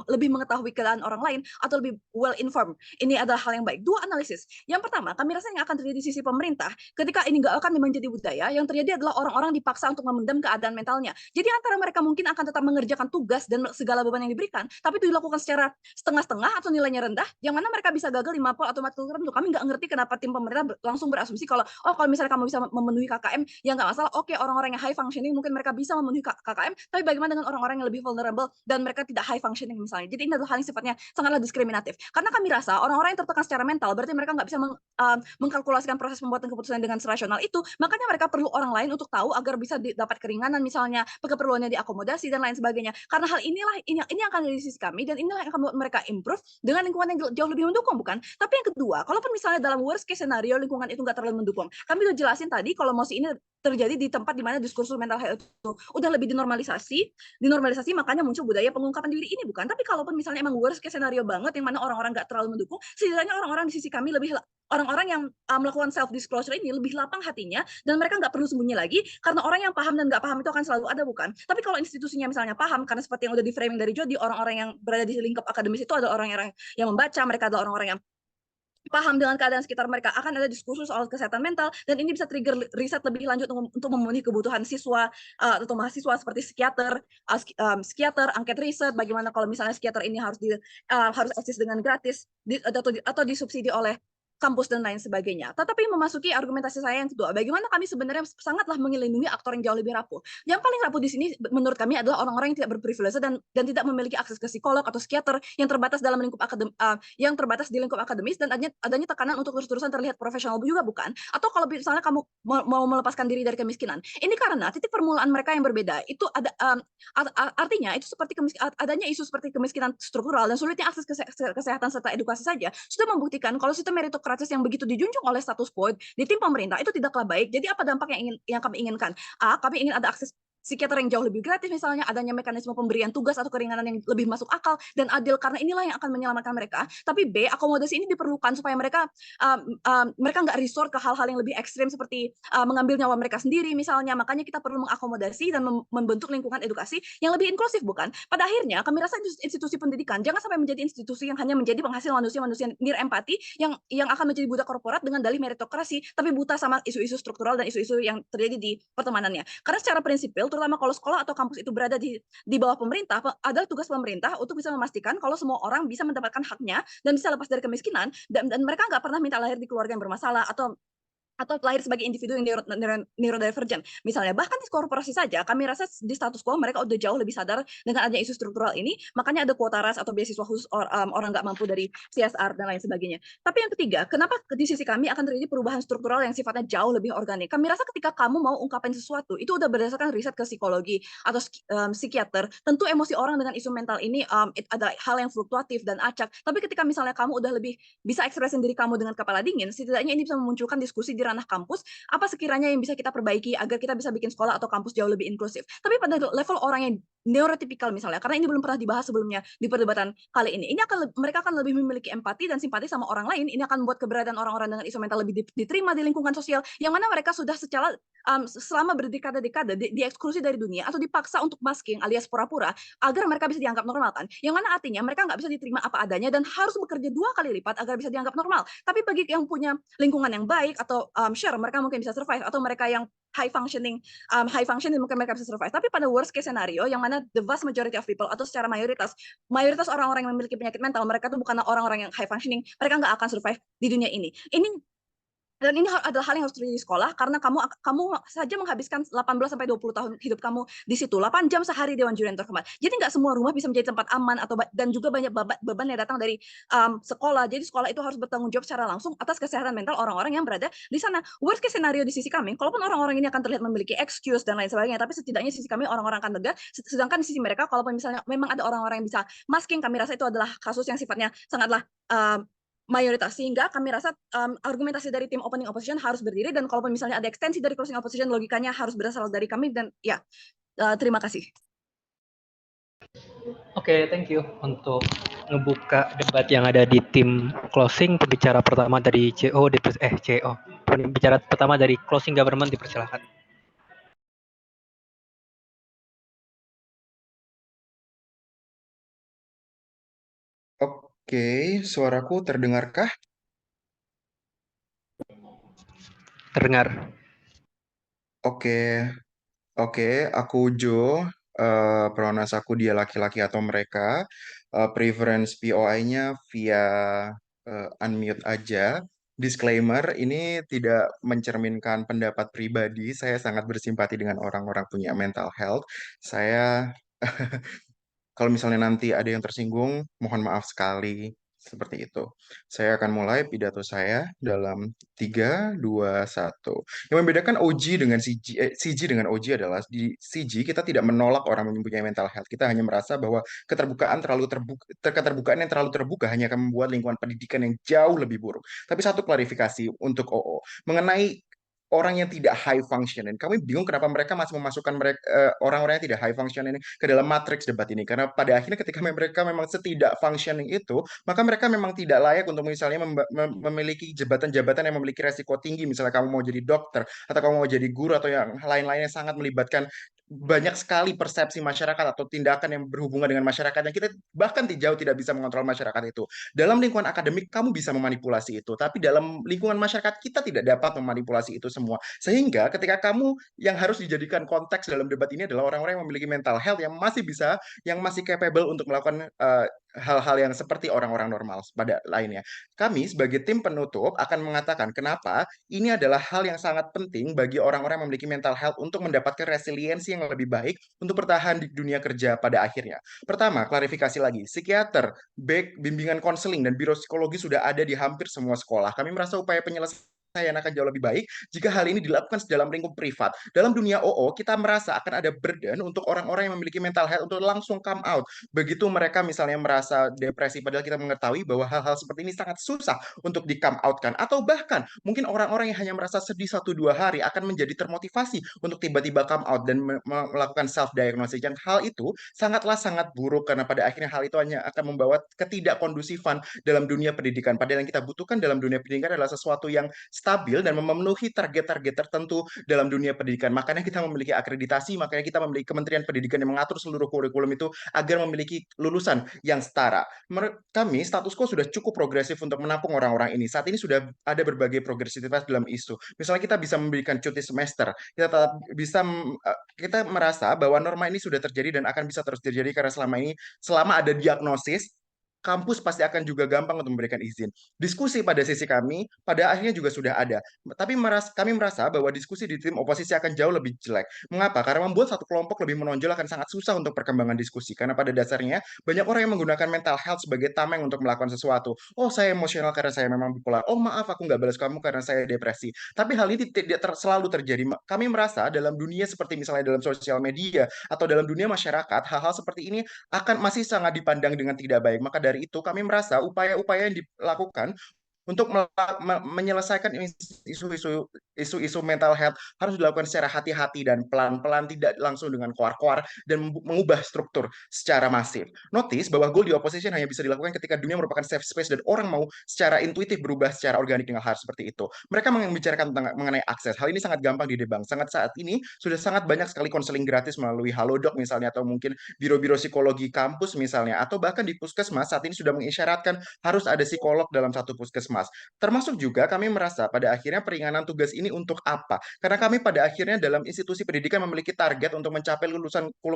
lebih mengetahui keadaan orang lain atau lebih well informed. Ini adalah hal yang baik. 2 analisis. Yang pertama, kami rasa yang akan terjadi di sisi pemerintah, ketika ini nggak akan menjadi budaya, yang terjadi adalah orang-orang dipaksa untuk memendam keadaan mentalnya. Jadi antara mereka mungkin akan tetap mengerjakan tugas dan segala beban yang diberikan, tapi itu dilakukan secara setengah-setengah atau nilainya rendah, yang mana mereka bisa gagal 50 atau 40 tertentu. Kami nggak ngerti kenapa tim pemerintah langsung berasumsi kalau misalnya kamu bisa memenuhi KKM, ya nggak masalah. Oke, orang-orang yang high functioning mungkin mereka bisa memenuhi KKM, tapi bagaimana dengan orang-orang yang lebih vulnerable dan mereka tidak high functioning misalnya. Jadi ini adalah hal yang sifatnya sangatlah diskriminatif. Karena kami rasa orang-orang yang tertekan secara mental, berarti mereka nggak bisa mengkalkulasikan proses pembuatan keputusan dengan serasional itu, makanya mereka perlu orang lain untuk tahu agar bisa dapat keringanan misalnya, keperluannya diakomodasi dan lain sebagainya. Karena hal inilah ini akan dari sisi kami, dan inilah yang akan membuat mereka improve dengan lingkungan yang jauh lebih mendukung, bukan? Tapi yang kedua, kalaupun misalnya dalam worst case scenario lingkungan itu nggak terlalu mendukung, kami udah jelasin tadi kalau mosi ini terjadi di tempat di mana diskursus mental health itu udah lebih dinormalisasi, makanya muncul budaya pengungkapan diri ini, bukan? Tapi kalaupun misalnya emang worst case scenario banget yang mana orang-orang nggak terlalu mendukung, setidaknya orang-orang di sisi kami orang-orang yang melakukan self disclosure ini lebih lapang hatinya, dan mereka nggak perlu sembunyi lagi, karena orang yang paham dan nggak paham itu akan selalu ada, bukan? Tapi kalau institusinya misalnya paham, karena seperti yang udah di framing dari Jody, orang-orang yang berada di lingkup akademis itu adalah orang yang membaca, mereka adalah orang-orang yang paham dengan keadaan sekitar mereka, akan ada diskursus soal kesehatan mental, dan ini bisa trigger riset lebih lanjut untuk memenuhi kebutuhan siswa atau mahasiswa seperti psikiater, angket riset, bagaimana kalau misalnya psikiater ini harus eksis dengan gratis atau disubsidi oleh kampus dan lain sebagainya. Tetapi memasuki argumentasi saya yang kedua, bagaimana kami sebenarnya sangatlah melindungi aktor yang jauh lebih rapuh. Yang paling rapuh di sini menurut kami adalah orang-orang yang tidak berprivilege dan tidak memiliki akses ke psikolog atau psikiater yang terbatas dalam lingkup yang terbatas di lingkup akademis dan adanya tekanan untuk terus-terusan terlihat profesional juga bukan. Atau kalau misalnya kamu mau melepaskan diri dari kemiskinan, ini karena titik permulaan mereka yang berbeda. Itu ada artinya itu seperti adanya isu seperti kemiskinan struktural dan sulitnya akses kesehatan serta edukasi saja sudah membuktikan kalau sistem meritokratis yang begitu dijunjung oleh status quo di tim pemerintah itu tidaklah baik. Jadi apa dampak yang kami inginkan? Kami ingin ada akses psikiater yang jauh lebih gratis misalnya, adanya mekanisme pemberian tugas atau keringanan yang lebih masuk akal dan adil karena inilah yang akan menyelamatkan mereka. Tapi B, akomodasi ini diperlukan supaya mereka nggak resort ke hal-hal yang lebih ekstrim seperti mengambil nyawa mereka sendiri misalnya. Makanya kita perlu mengakomodasi dan membentuk lingkungan edukasi yang lebih inklusif bukan? Pada akhirnya kami rasa institusi pendidikan jangan sampai menjadi institusi yang hanya menjadi penghasil manusia-manusia nir empati yang akan menjadi budak korporat dengan dalih meritokrasi tapi buta sama isu-isu struktural dan isu-isu yang terjadi di pertemanannya. Karena secara prinsipil terutama kalau sekolah atau kampus itu berada di bawah pemerintah, adalah tugas pemerintah untuk bisa memastikan kalau semua orang bisa mendapatkan haknya dan bisa lepas dari kemiskinan dan mereka nggak pernah minta lahir di keluarga yang bermasalah atau lahir sebagai individu yang neurodivergent. Misalnya, bahkan di korporasi saja, kami rasa di status quo mereka udah jauh lebih sadar dengan adanya isu struktural ini, makanya ada kuota ras atau beasiswa khusus orang nggak mampu dari CSR dan lain sebagainya. Tapi yang ketiga, kenapa di sisi kami akan terjadi perubahan struktural yang sifatnya jauh lebih organik? Kami rasa ketika kamu mau ungkapin sesuatu, itu udah berdasarkan riset ke psikologi atau psikiater, tentu emosi orang dengan isu mental ini ada hal yang fluktuatif dan acak. Tapi ketika misalnya kamu udah lebih bisa ekspresin diri kamu dengan kepala dingin, setidaknya ini bisa memunculkan diskusi di ranah kampus, apa sekiranya yang bisa kita perbaiki agar kita bisa bikin sekolah atau kampus jauh lebih inklusif. Tapi pada level orang yang neurotipikal misalnya, karena ini belum pernah dibahas sebelumnya di perdebatan kali ini mereka akan lebih memiliki empati dan simpati sama orang lain. Ini akan membuat keberadaan orang-orang dengan isu mental lebih diterima di lingkungan sosial, yang mana mereka sudah secara selama berdekade-dekade dieksklusi dari dunia atau dipaksa untuk masking alias pura-pura agar mereka bisa dianggap normal kan. Yang mana artinya mereka nggak bisa diterima apa adanya dan harus bekerja 2 kali lipat agar bisa dianggap normal. Tapi bagi yang punya lingkungan yang baik atau share, mereka mungkin bisa survive, atau mereka yang high functioning mungkin mereka bisa survive. Tapi pada worst case scenario yang mana the vast majority of people atau secara mayoritas orang-orang yang memiliki penyakit mental, mereka tuh bukan orang-orang yang high functioning, mereka nggak akan survive di dunia ini. Dan ini adalah hal yang harus terjadi di sekolah karena kamu saja menghabiskan 18 sampai 20 tahun hidup kamu di situ, 8 jam sehari Dewan Juri yang terhormat. Jadi nggak semua rumah bisa menjadi tempat aman dan juga banyak beban yang datang dari sekolah. Jadi sekolah itu harus bertanggung jawab secara langsung atas kesehatan mental orang-orang yang berada di sana. Worst case scenario di sisi kami, kalaupun orang-orang ini akan terlihat memiliki excuse dan lain sebagainya, tapi setidaknya sisi kami orang-orang akan lega. Sedangkan di sisi mereka, kalaupun misalnya memang ada orang-orang yang bisa masking, kami rasa itu adalah kasus yang sifatnya sangatlah mayoritas, sehingga kami rasa argumentasi dari tim opening opposition harus berdiri, dan kalaupun misalnya ada ekstensi dari closing opposition, logikanya harus berasal dari kami, dan ya, terima kasih. Oke, thank you untuk ngebuka debat yang ada di tim closing. Pembicara pertama dari pembicara pertama dari closing government dipersilakan. Oke, suaraku terdengarkah? Terdengar. Oke, aku Jo. Pronouns aku dia laki-laki atau mereka. Preference POI-nya via unmute aja. Disclaimer, ini tidak mencerminkan pendapat pribadi. Saya sangat bersimpati dengan orang-orang punya mental health. Saya kalau misalnya nanti ada yang tersinggung, mohon maaf sekali. Seperti itu. Saya akan mulai pidato saya dalam 3, 2, 1. Yang membedakan CG dengan OG adalah di CG kita tidak menolak orang yang mempunyai mental health. Kita hanya merasa bahwa keterbukaan yang terlalu terbuka hanya akan membuat lingkungan pendidikan yang jauh lebih buruk. Tapi satu klarifikasi untuk OO mengenai orang yang tidak high function, dan kami bingung kenapa mereka masih memasukkan orang-orang yang tidak high function ini ke dalam matriks debat ini, karena pada akhirnya ketika mereka memang setidak functioning itu, maka mereka memang tidak layak untuk misalnya memiliki jabatan-jabatan yang memiliki resiko tinggi. Misalnya kamu mau jadi dokter atau kamu mau jadi guru atau yang lain-lain yang sangat melibatkan banyak sekali persepsi masyarakat atau tindakan yang berhubungan dengan masyarakat yang kita bahkan jauh tidak bisa mengontrol masyarakat itu. Dalam lingkungan akademik kamu bisa memanipulasi itu, tapi dalam lingkungan masyarakat kita tidak dapat memanipulasi itu semua. Sehingga ketika kamu yang harus dijadikan konteks dalam debat ini adalah orang-orang yang memiliki mental health yang masih capable untuk melakukan hal-hal yang seperti orang-orang normal pada lainnya. Kami sebagai tim penutup akan mengatakan kenapa ini adalah hal yang sangat penting bagi orang-orang yang memiliki mental health untuk mendapatkan resiliensi yang lebih baik untuk bertahan di dunia kerja pada akhirnya. Pertama, klarifikasi lagi, psikiater, bimbingan konseling, dan biro psikologi sudah ada di hampir semua sekolah. Kami merasa upaya penyelesaian akan jauh lebih baik jika hal ini dilakukan dalam lingkup privat. Dalam dunia OO, kita merasa akan ada burden untuk orang-orang yang memiliki mental health untuk langsung come out. Begitu mereka misalnya merasa depresi, padahal kita mengetahui bahwa hal-hal seperti ini sangat susah untuk di come out kan. Atau bahkan mungkin orang-orang yang hanya merasa sedih 1-2 hari akan menjadi termotivasi untuk tiba-tiba come out dan melakukan self-diagnosis. Dan hal itu sangat buruk karena pada akhirnya hal itu hanya akan membawa ketidakkondusifan dalam dunia pendidikan. Padahal yang kita butuhkan dalam dunia pendidikan adalah sesuatu yang stabil dan memenuhi target-target tertentu dalam dunia pendidikan. Makanya kita memiliki akreditasi, makanya kita memiliki Kementerian Pendidikan yang mengatur seluruh kurikulum itu agar memiliki lulusan yang setara. Menurut kami, status quo sudah cukup progresif untuk menampung orang-orang ini. Saat ini sudah ada berbagai progresivitas dalam isu. Misalnya kita bisa memberikan cuti semester, kita tetap bisa kita merasa bahwa norma ini sudah terjadi dan akan bisa terus terjadi karena selama ada diagnosis, kampus pasti akan juga gampang untuk memberikan izin. Diskusi pada sisi kami, pada akhirnya juga sudah ada. Tapi kami merasa bahwa diskusi di tim oposisi akan jauh lebih jelek. Mengapa? Karena membuat satu kelompok lebih menonjol akan sangat susah untuk perkembangan diskusi. Karena pada dasarnya, banyak orang yang menggunakan mental health sebagai tameng untuk melakukan sesuatu. Oh, saya emosional karena saya memang bipolar. Oh, maaf, aku nggak balas kamu karena saya depresi. Tapi hal ini tidak selalu terjadi. Kami merasa dalam dunia seperti misalnya dalam sosial media atau dalam dunia masyarakat, hal-hal seperti ini akan masih sangat dipandang dengan tidak baik. Maka dari itu kami merasa upaya-upaya yang dilakukan untuk menyelesaikan isu-isu mental health harus dilakukan secara hati-hati dan pelan-pelan, tidak langsung dengan koar-koar dan mengubah struktur secara masif. Notice bahwa goal di opposition hanya bisa dilakukan ketika dunia merupakan safe space dan orang mau secara intuitif berubah secara organik dengan hal seperti itu. Mereka membicarakan tentang mengenai akses. Hal ini sangat gampang didebang. Saat ini sudah sangat banyak sekali konseling gratis melalui Halodoc misalnya, atau mungkin biro-biro psikologi kampus misalnya, atau bahkan di puskesmas saat ini sudah mengisyaratkan harus ada psikolog dalam satu puskesmas. Termasuk juga kami merasa pada akhirnya peringanan tugas ini untuk apa? Karena kami pada akhirnya dalam institusi pendidikan memiliki target untuk mencapai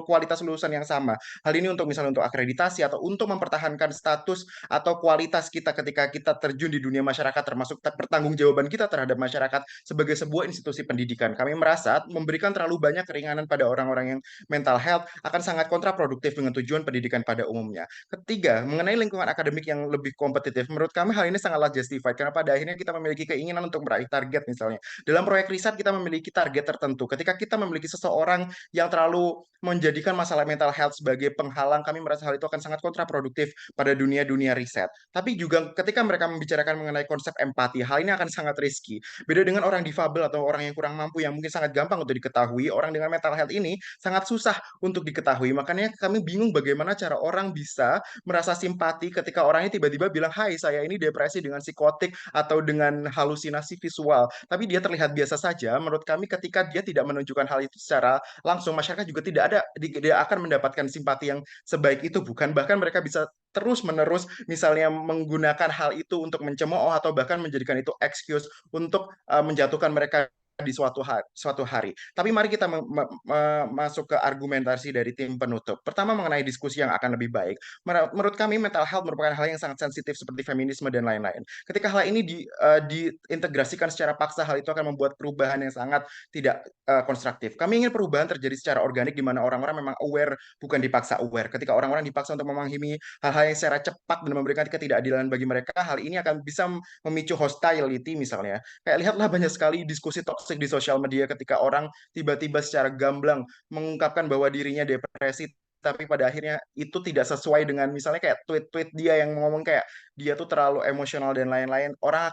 kualitas lulusan yang sama. Hal ini untuk misalnya untuk akreditasi atau untuk mempertahankan status atau kualitas kita ketika kita terjun di dunia masyarakat, termasuk pertanggungjawaban kita terhadap masyarakat sebagai sebuah institusi pendidikan. Kami merasa memberikan terlalu banyak keringanan pada orang-orang yang mental health akan sangat kontraproduktif dengan tujuan pendidikan pada umumnya. Ketiga, mengenai lingkungan akademik yang lebih kompetitif, menurut kami hal ini sangatlah justified karena pada akhirnya kita memiliki keinginan untuk meraih target misalnya. Dalam proyek riset kita memiliki target tertentu. Ketika kita memiliki seseorang yang terlalu menjadikan masalah mental health sebagai penghalang, kami merasa hal itu akan sangat kontraproduktif pada dunia riset. Tapi juga ketika mereka membicarakan mengenai konsep empati, hal ini akan sangat risky. Beda dengan orang difabel atau orang yang kurang mampu yang mungkin sangat gampang untuk diketahui, orang dengan mental health ini sangat susah untuk diketahui. Makanya kami bingung bagaimana cara orang bisa merasa simpati ketika orangnya tiba-tiba bilang, "Hai, saya ini depresi dengan psikotik atau dengan halusinasi visual." Tapi dia terlihat biasa saja. Menurut kami ketika dia tidak menunjukkan hal itu secara langsung, masyarakat juga tidak akan mendapatkan simpati yang sebaik itu, bukan? Bahkan mereka bisa terus-menerus misalnya menggunakan hal itu untuk mencemooh atau bahkan menjadikan itu excuse untuk menjatuhkan mereka di suatu hari. Tapi mari kita masuk ke argumentasi dari tim penutup. Pertama mengenai diskusi yang akan lebih baik. Menurut kami mental health merupakan hal yang sangat sensitif seperti feminisme dan lain-lain. Ketika hal ini diintegrasikan secara paksa, hal itu akan membuat perubahan yang sangat tidak konstruktif. Kami ingin perubahan terjadi secara organik di mana orang-orang memang aware, bukan dipaksa aware. Ketika orang-orang dipaksa untuk memahami hal-hal yang secara cepat dan memberikan ketidakadilan bagi mereka, hal ini akan bisa memicu hostility misalnya. Kayak lihatlah banyak sekali diskusi toksik di sosial media ketika orang tiba-tiba secara gamblang mengungkapkan bahwa dirinya depresi, tapi pada akhirnya itu tidak sesuai dengan misalnya kayak tweet-tweet dia yang ngomong kayak dia tuh terlalu emosional dan lain-lain. Orang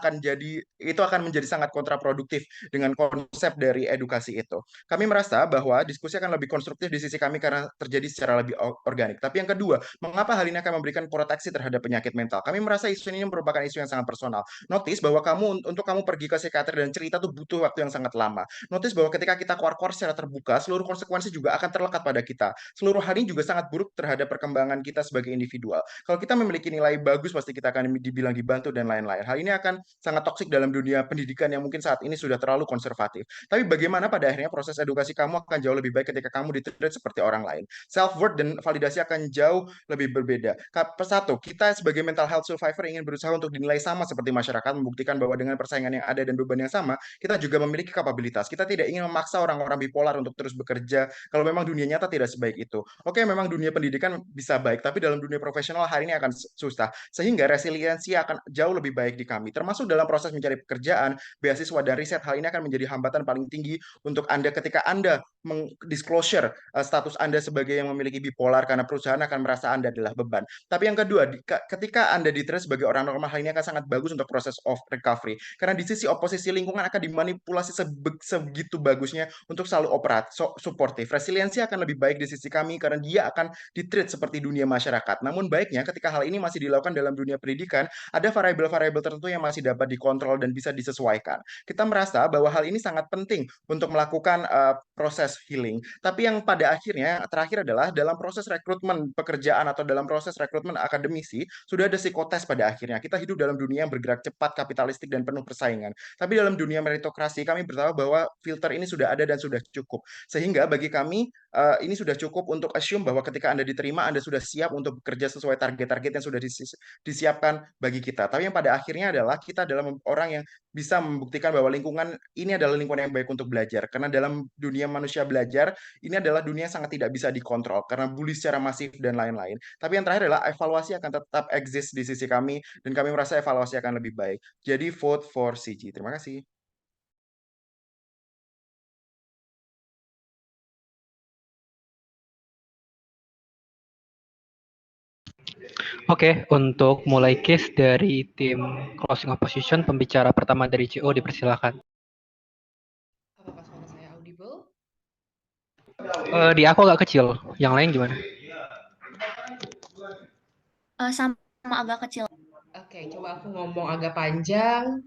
itu akan menjadi sangat kontraproduktif dengan konsep dari edukasi itu. Kami merasa bahwa diskusi akan lebih konstruktif di sisi kami karena terjadi secara lebih organik. Tapi yang kedua, mengapa hal ini akan memberikan proteksi terhadap penyakit mental? Kami merasa isu ini merupakan isu yang sangat personal. Notice bahwa untuk kamu pergi ke psikiater dan cerita tuh butuh waktu yang sangat lama. Notice bahwa ketika kita keluar secara terbuka, seluruh konsekuensi juga akan terlekat pada kita. Seluruh hal ini juga sangat buruk terhadap perkembangan kita sebagai individual. Kalau kita memiliki nilai bagus, pasti kita tidak akan dibilang dibantu dan lain-lain. Hal ini akan sangat toksik dalam dunia pendidikan yang mungkin saat ini sudah terlalu konservatif. Tapi bagaimana pada akhirnya proses edukasi kamu akan jauh lebih baik ketika kamu di-treat seperti orang lain. Self-worth dan validasi akan jauh lebih berbeda. Satu, kita sebagai mental health survivor ingin berusaha untuk dinilai sama seperti masyarakat, membuktikan bahwa dengan persaingan yang ada dan beban yang sama, kita juga memiliki kapabilitas. Kita tidak ingin memaksa orang-orang bipolar untuk terus bekerja kalau memang dunia nyata tidak sebaik itu. Oke, memang dunia pendidikan bisa baik, tapi dalam dunia profesional hari ini akan susah. Sehingga resiliensi akan jauh lebih baik di kami. Termasuk dalam proses mencari pekerjaan, beasiswa, dan riset, hal ini akan menjadi hambatan paling tinggi untuk Anda ketika Anda mendisclosure status Anda sebagai yang memiliki bipolar karena perusahaan akan merasa Anda adalah beban. Tapi yang kedua, ketika Anda ditreat sebagai orang normal, hal ini akan sangat bagus untuk proses of recovery. Karena di sisi oposisi lingkungan akan dimanipulasi sebegitu bagusnya untuk selalu supportive. Resiliensi akan lebih baik di sisi kami karena dia akan ditreat seperti dunia masyarakat. Namun baiknya ketika hal ini masih dilakukan dalam dunia pendidikan, ada variabel-variabel tertentu yang masih dapat dikontrol dan bisa disesuaikan. Kita merasa bahwa hal ini sangat penting untuk melakukan proses healing. Tapi yang pada akhirnya terakhir adalah dalam proses rekrutmen pekerjaan atau dalam proses rekrutmen akademisi sudah ada psikotes pada akhirnya. Kita hidup dalam dunia yang bergerak cepat, kapitalistik dan penuh persaingan. Tapi dalam dunia meritokrasi kami bertahu bahwa filter ini sudah ada dan sudah cukup. Sehingga bagi kami ini sudah cukup untuk assume bahwa ketika Anda diterima Anda sudah siap untuk bekerja sesuai target-target yang sudah disiapkan bagi kita. Tapi yang pada akhirnya adalah kita adalah orang yang bisa membuktikan bahwa lingkungan ini adalah lingkungan yang baik untuk belajar. Karena dalam dunia manusia belajar, ini adalah dunia yang sangat tidak bisa dikontrol karena bully secara masif dan lain-lain. Tapi yang terakhir adalah evaluasi akan tetap exist di sisi kami dan kami merasa evaluasi akan lebih baik. Jadi vote for CG. Terima kasih. Oke, untuk mulai case dari tim closing opposition, pembicara pertama dari CO dipersilakan. Apakah suara saya audible? Di aku agak kecil, yang lain gimana? Sama agak kecil. Oke, coba aku ngomong agak panjang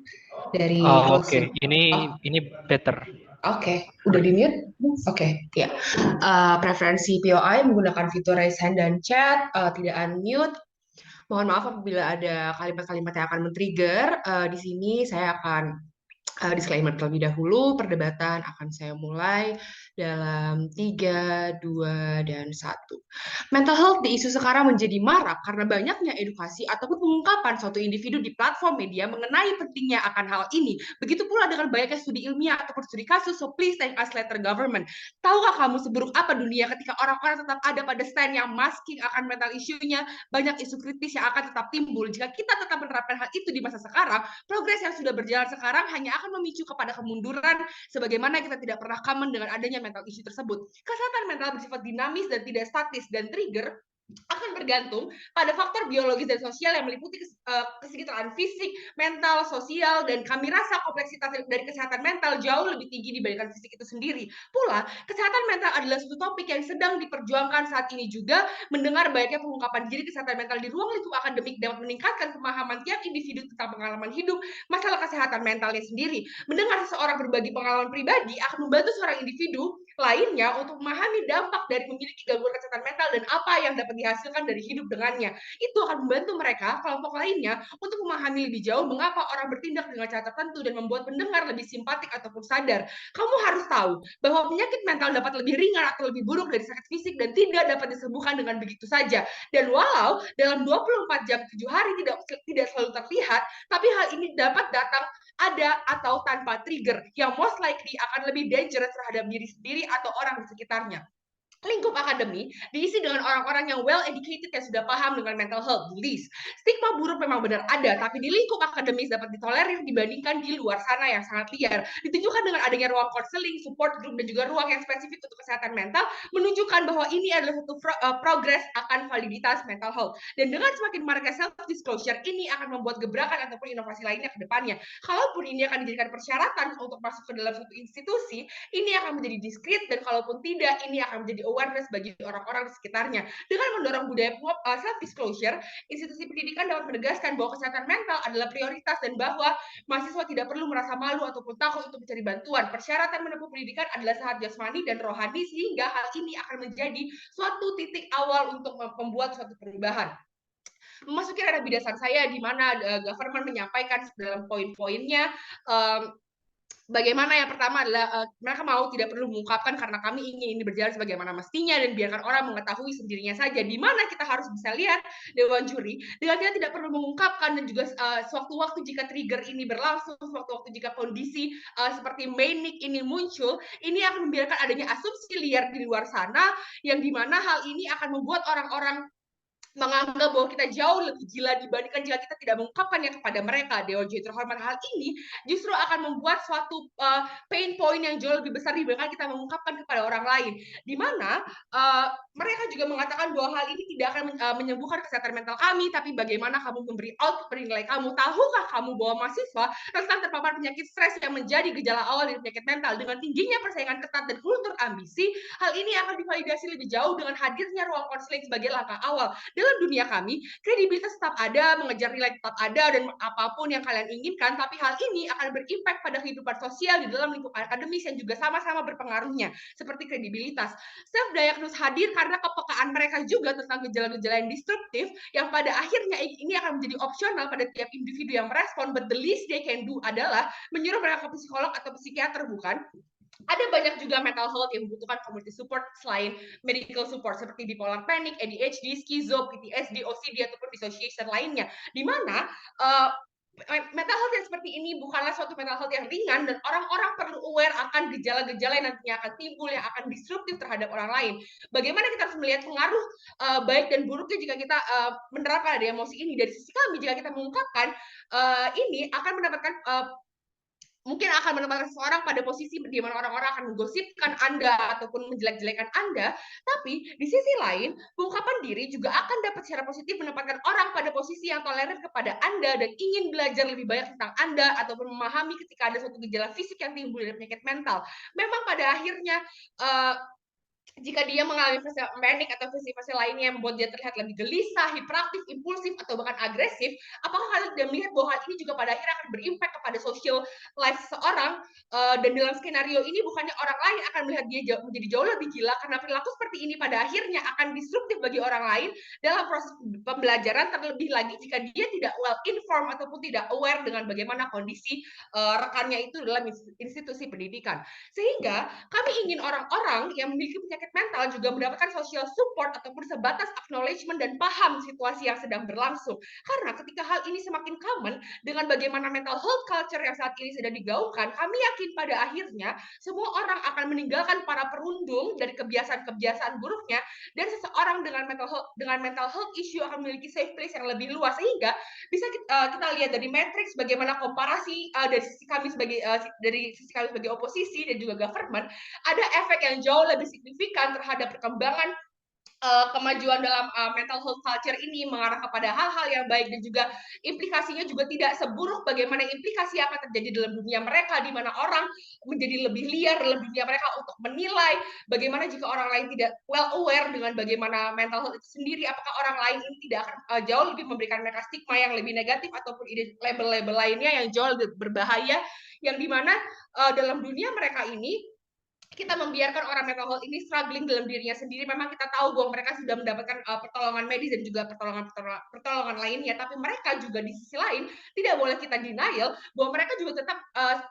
dari Oke, ini better. Oke, udah di mute? Oke, ya. Preferensi POI menggunakan fitur raise hand dan chat, tidak unmute. Mohon maaf apabila ada kalimat-kalimat yang akan men-trigger. Di sini saya akan disclaimer terlebih dahulu. Perdebatan akan saya mulai dalam 3, 2, dan 1. Mental health di isu sekarang menjadi marak karena banyaknya edukasi ataupun pengungkapan suatu individu di platform media mengenai pentingnya akan hal ini. Begitu pula dengan banyaknya studi ilmiah ataupun studi kasus, so please thank us later government. Tahukah kamu seburuk apa dunia ketika orang-orang tetap ada pada stand yang masking akan mental isunya, banyak isu kritis yang akan tetap timbul. Jika kita tetap menerapkan hal itu di masa sekarang, progres yang sudah berjalan sekarang hanya akan memicu kepada kemunduran sebagaimana kita tidak pernah common dengan adanya mental issue tersebut. Kesehatan mental bersifat dinamis dan tidak statis dan trigger akan bergantung pada faktor biologis dan sosial yang meliputi kesetaraan fisik, mental, sosial, dan kami rasa kompleksitas dari kesehatan mental jauh lebih tinggi dibandingkan fisik itu sendiri. Pula, kesehatan mental adalah suatu topik yang sedang diperjuangkan saat ini juga. Mendengar banyaknya pengungkapan diri kesehatan mental di ruang lingkup akademik dapat meningkatkan pemahaman tiap individu tentang pengalaman hidup, masalah kesehatan mentalnya sendiri. Mendengar seseorang berbagi pengalaman pribadi akan membantu seorang individu lainnya untuk memahami dampak dari memiliki gangguan kesehatan mental dan apa yang dapat dihasilkan dari hidup dengannya. Itu akan membantu mereka, kelompok lainnya, untuk memahami lebih jauh mengapa orang bertindak dengan cara tertentu dan membuat pendengar lebih simpatik ataupun sadar. Kamu harus tahu bahwa penyakit mental dapat lebih ringan atau lebih buruk dari sakit fisik dan tidak dapat disembuhkan dengan begitu saja. Dan walau dalam 24 jam 7 hari tidak selalu terlihat, tapi hal ini dapat datang ada atau tanpa trigger yang most likely akan lebih dangerous terhadap diri sendiri atau orang di sekitarnya. Lingkup akademi diisi dengan orang-orang yang well educated yang sudah paham dengan mental health. Please, stigma buruk memang benar ada, tapi di lingkup akademis dapat ditolerir dibandingkan di luar sana yang sangat liar. Ditunjukkan dengan adanya ruang counseling, support group, dan juga ruang yang spesifik untuk kesehatan mental, menunjukkan bahwa ini adalah satu progres akan validitas mental health. Dan dengan semakin maraknya self-disclosure, ini akan membuat gebrakan ataupun inovasi lainnya ke depannya. Kalaupun ini akan dijadikan persyaratan untuk masuk ke dalam suatu institusi, ini akan menjadi diskret, dan kalaupun tidak, ini akan menjadi awareness bagi orang-orang di sekitarnya. Dengan mendorong budaya self-disclosure, institusi pendidikan dapat menegaskan bahwa kesehatan mental adalah prioritas dan bahwa mahasiswa tidak perlu merasa malu ataupun takut untuk mencari bantuan. Persyaratan menempuh pendidikan adalah sehat jasmani dan rohani, sehingga hal ini akan menjadi suatu titik awal untuk membuat suatu perubahan. memasuki ranah bidasar saya di mana government menyampaikan dalam poin-poinnya bagaimana yang pertama adalah mereka mau tidak perlu mengungkapkan karena kami ingin ini berjalan sebagaimana mestinya dan biarkan orang mengetahui sendirinya saja, di mana kita harus bisa lihat dewan juri dengan kita tidak perlu mengungkapkan dan juga sewaktu-waktu jika trigger ini berlangsung, sewaktu-waktu jika kondisi seperti manic ini muncul, ini akan membiarkan adanya asumsi liar di luar sana yang dimana hal ini akan membuat orang-orang menganggap bahwa kita jauh lebih gila dibandingkan jika kita tidak mengungkapkannya kepada mereka. Dewan juri terhormat, hal ini justru akan membuat suatu pain point yang jauh lebih besar dibandingkan kita mengungkapkan kepada orang lain. Di mana mereka juga mengatakan bahwa hal ini tidak akan menyembuhkan kesehatan mental kami, tapi bagaimana kamu memberi output nilai kamu. Tahukah kamu bahwa mahasiswa tentang terpapar penyakit stres yang menjadi gejala awal dari penyakit mental dengan tingginya persaingan ketat dan kultur ambisi, hal ini akan divalidasi lebih jauh dengan hadirnya ruang konseling sebagai langkah awal. Dalam dunia kami, kredibilitas tetap ada, mengejar nilai tetap ada, dan apapun yang kalian inginkan, tapi hal ini akan berimpact pada kehidupan sosial di dalam lingkup akademis yang juga sama-sama berpengaruhnya, seperti kredibilitas. Self-diagnose hadir karena kepekaan mereka juga tentang gejala-gejala yang destruktif, yang pada akhirnya ini akan menjadi opsional pada tiap individu yang merespon, but the least they can do adalah menyuruh mereka ke psikolog atau psikiater, bukan? Ada banyak juga mental health yang membutuhkan community support selain medical support seperti bipolar panic, ADHD, skizo, PTSD, OCD ataupun dissociation lainnya. Di mana mental health yang seperti ini bukanlah suatu mental health yang ringan dan orang-orang perlu aware akan gejala-gejala yang nantinya akan timbul yang akan disruptif terhadap orang lain. Bagaimana kita harus melihat pengaruh baik dan buruknya jika kita menerapkan ada emosi ini. Dari sisi kami, jika kita mengungkapkan ini akan mendapatkan mungkin akan menempatkan seseorang pada posisi di mana orang-orang akan menggosipkan Anda ataupun menjelek-jelekan Anda, tapi di sisi lain, pengungkapan diri juga akan dapat secara positif menempatkan orang pada posisi yang toleran kepada Anda dan ingin belajar lebih banyak tentang Anda ataupun memahami ketika ada suatu gejala fisik yang timbul dari penyakit mental. Memang pada akhirnya jika dia mengalami fase manic atau fase-fase lainnya yang membuat dia terlihat lebih gelisah, hiperaktif, impulsif, atau bahkan agresif, apakah kalian sudah melihat bahwa hal ini juga pada akhirnya akan berimpact kepada social life seseorang? Dan dalam skenario ini bukannya orang lain akan melihat dia menjadi jauh lebih gila karena perilaku seperti ini pada akhirnya akan disruptif bagi orang lain dalam proses pembelajaran, terlebih lagi jika dia tidak well informed ataupun tidak aware dengan bagaimana kondisi rekannya itu dalam institusi pendidikan. Sehingga kami ingin orang-orang yang memiliki penyakit mental juga mendapatkan social support ataupun sebatas acknowledgement dan paham situasi yang sedang berlangsung. Karena ketika hal ini semakin common dengan bagaimana mental health culture yang saat ini sedang digaungkan, kami yakin pada akhirnya semua orang akan meninggalkan para perundung dari kebiasaan-kebiasaan buruknya dan seseorang dengan mental health issue akan memiliki safe place yang lebih luas. Sehingga bisa kita lihat dari matrix bagaimana komparasi dari sisi kami sebagai oposisi dan juga government, ada efek yang jauh lebih signifikan terhadap perkembangan kemajuan dalam mental health culture ini mengarah kepada hal-hal yang baik dan juga implikasinya juga tidak seburuk bagaimana implikasi akan terjadi dalam dunia mereka di mana orang menjadi lebih liar dalam dunia mereka untuk menilai bagaimana jika orang lain tidak well aware dengan bagaimana mental health itu sendiri, apakah orang lain ini tidak akan jauh lebih memberikan mereka stigma yang lebih negatif ataupun label-label lainnya yang jauh lebih berbahaya yang dimana dalam dunia mereka ini kita membiarkan orang mental health ini struggling dalam dirinya sendiri. Memang kita tahu bahwa mereka sudah mendapatkan pertolongan medis dan juga pertolongan lainnya, tapi mereka juga di sisi lain tidak boleh kita denial bahwa mereka juga tetap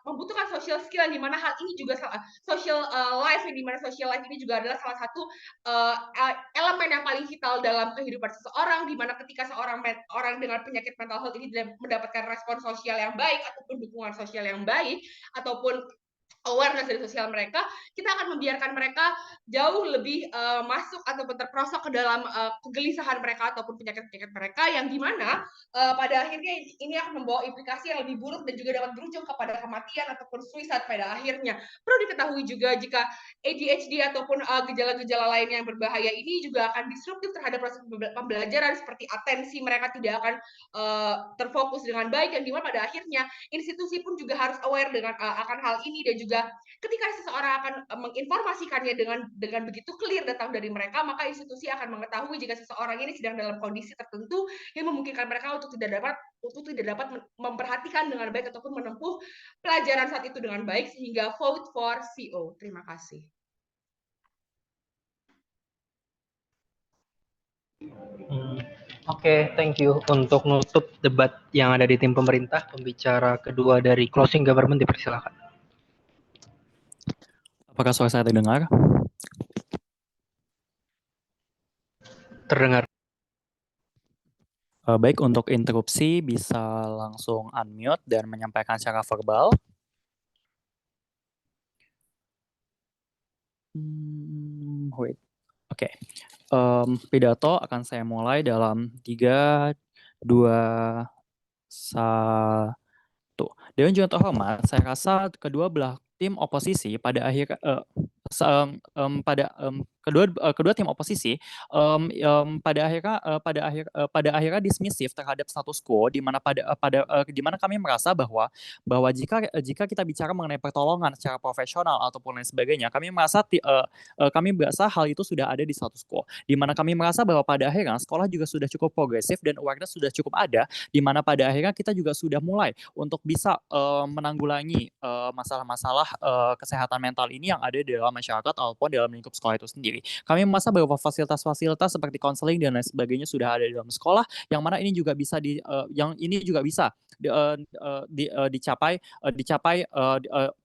membutuhkan social skill yang dimana hal ini juga social life yang dimana social life ini juga adalah salah satu elemen yang paling vital dalam kehidupan seseorang, dimana ketika seorang orang dengan penyakit mental health ini tidak mendapatkan respon sosial yang baik ataupun dukungan sosial yang baik ataupun awareness dari sosial mereka, kita akan membiarkan mereka jauh lebih masuk ataupun terperosok ke dalam kegelisahan mereka ataupun penyakit-penyakit mereka yang dimana pada akhirnya ini akan membawa implikasi yang lebih buruk dan juga dapat berujung kepada kematian ataupun suicide pada akhirnya. Perlu diketahui juga jika ADHD ataupun gejala-gejala lainnya yang berbahaya ini juga akan disruptif terhadap proses pembelajaran seperti atensi mereka tidak akan terfokus dengan baik yang dimana pada akhirnya institusi pun juga harus aware dengan akan hal ini dan juga ketika seseorang akan menginformasikannya dengan begitu clear datang dari mereka, maka institusi akan mengetahui jika seseorang ini sedang dalam kondisi tertentu yang memungkinkan mereka untuk tidak dapat memperhatikan dengan baik ataupun menempuh pelajaran saat itu dengan baik, sehingga vote for CO. Terima kasih. Oke, thank you. Untuk nutup debat yang ada di tim pemerintah, pembicara kedua dari Closing Government dipersilakan. Apakah suara saya terdengar? Terdengar. Baik, untuk interupsi bisa langsung unmute dan menyampaikan secara verbal. Wait. Oke. Pidato akan saya mulai dalam 3, 2, 1. Dewan Juri terhormat, saya rasa kedua belah tim oposisi pada akhir kedua tim oposisi pada akhirnya dismisif terhadap status quo, di mana di mana kami merasa bahwa jika kita bicara mengenai pertolongan secara profesional ataupun lain sebagainya, kami merasa hal itu sudah ada di status quo, di mana kami merasa bahwa pada akhirnya sekolah juga sudah cukup progresif dan awareness sudah cukup ada, di mana pada akhirnya kita juga sudah mulai untuk bisa menanggulangi masalah-masalah kesehatan mental ini yang ada di dalam masyarakat ataupun dalam lingkup sekolah itu sendiri. Kami merasa bahwa fasilitas-fasilitas seperti konseling dan lain sebagainya sudah ada di dalam sekolah, yang mana ini juga bisa dicapai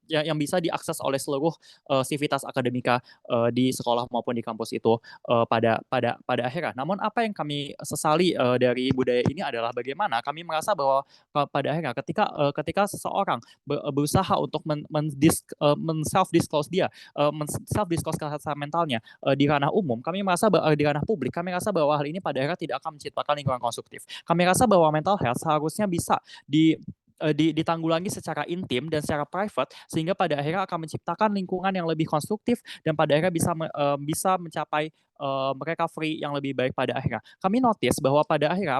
yang bisa diakses oleh seluruh sivitas akademika di sekolah maupun di kampus itu pada akhirnya. Namun apa yang kami sesali dari budaya ini adalah bagaimana kami merasa bahwa pada akhirnya ketika seseorang berusaha untuk self disclose kesehatan mentalnya di ranah umum, kami merasa di ranah publik, kami rasa bahwa hal ini pada akhirnya tidak akan menciptakan lingkungan konstruktif. Kami rasa bahwa mental health seharusnya bisa ditanggulangi secara intim dan secara private, sehingga pada akhirnya akan menciptakan lingkungan yang lebih konstruktif dan pada akhirnya bisa mencapai recovery yang lebih baik pada akhirnya. Kami notice bahwa pada akhirnya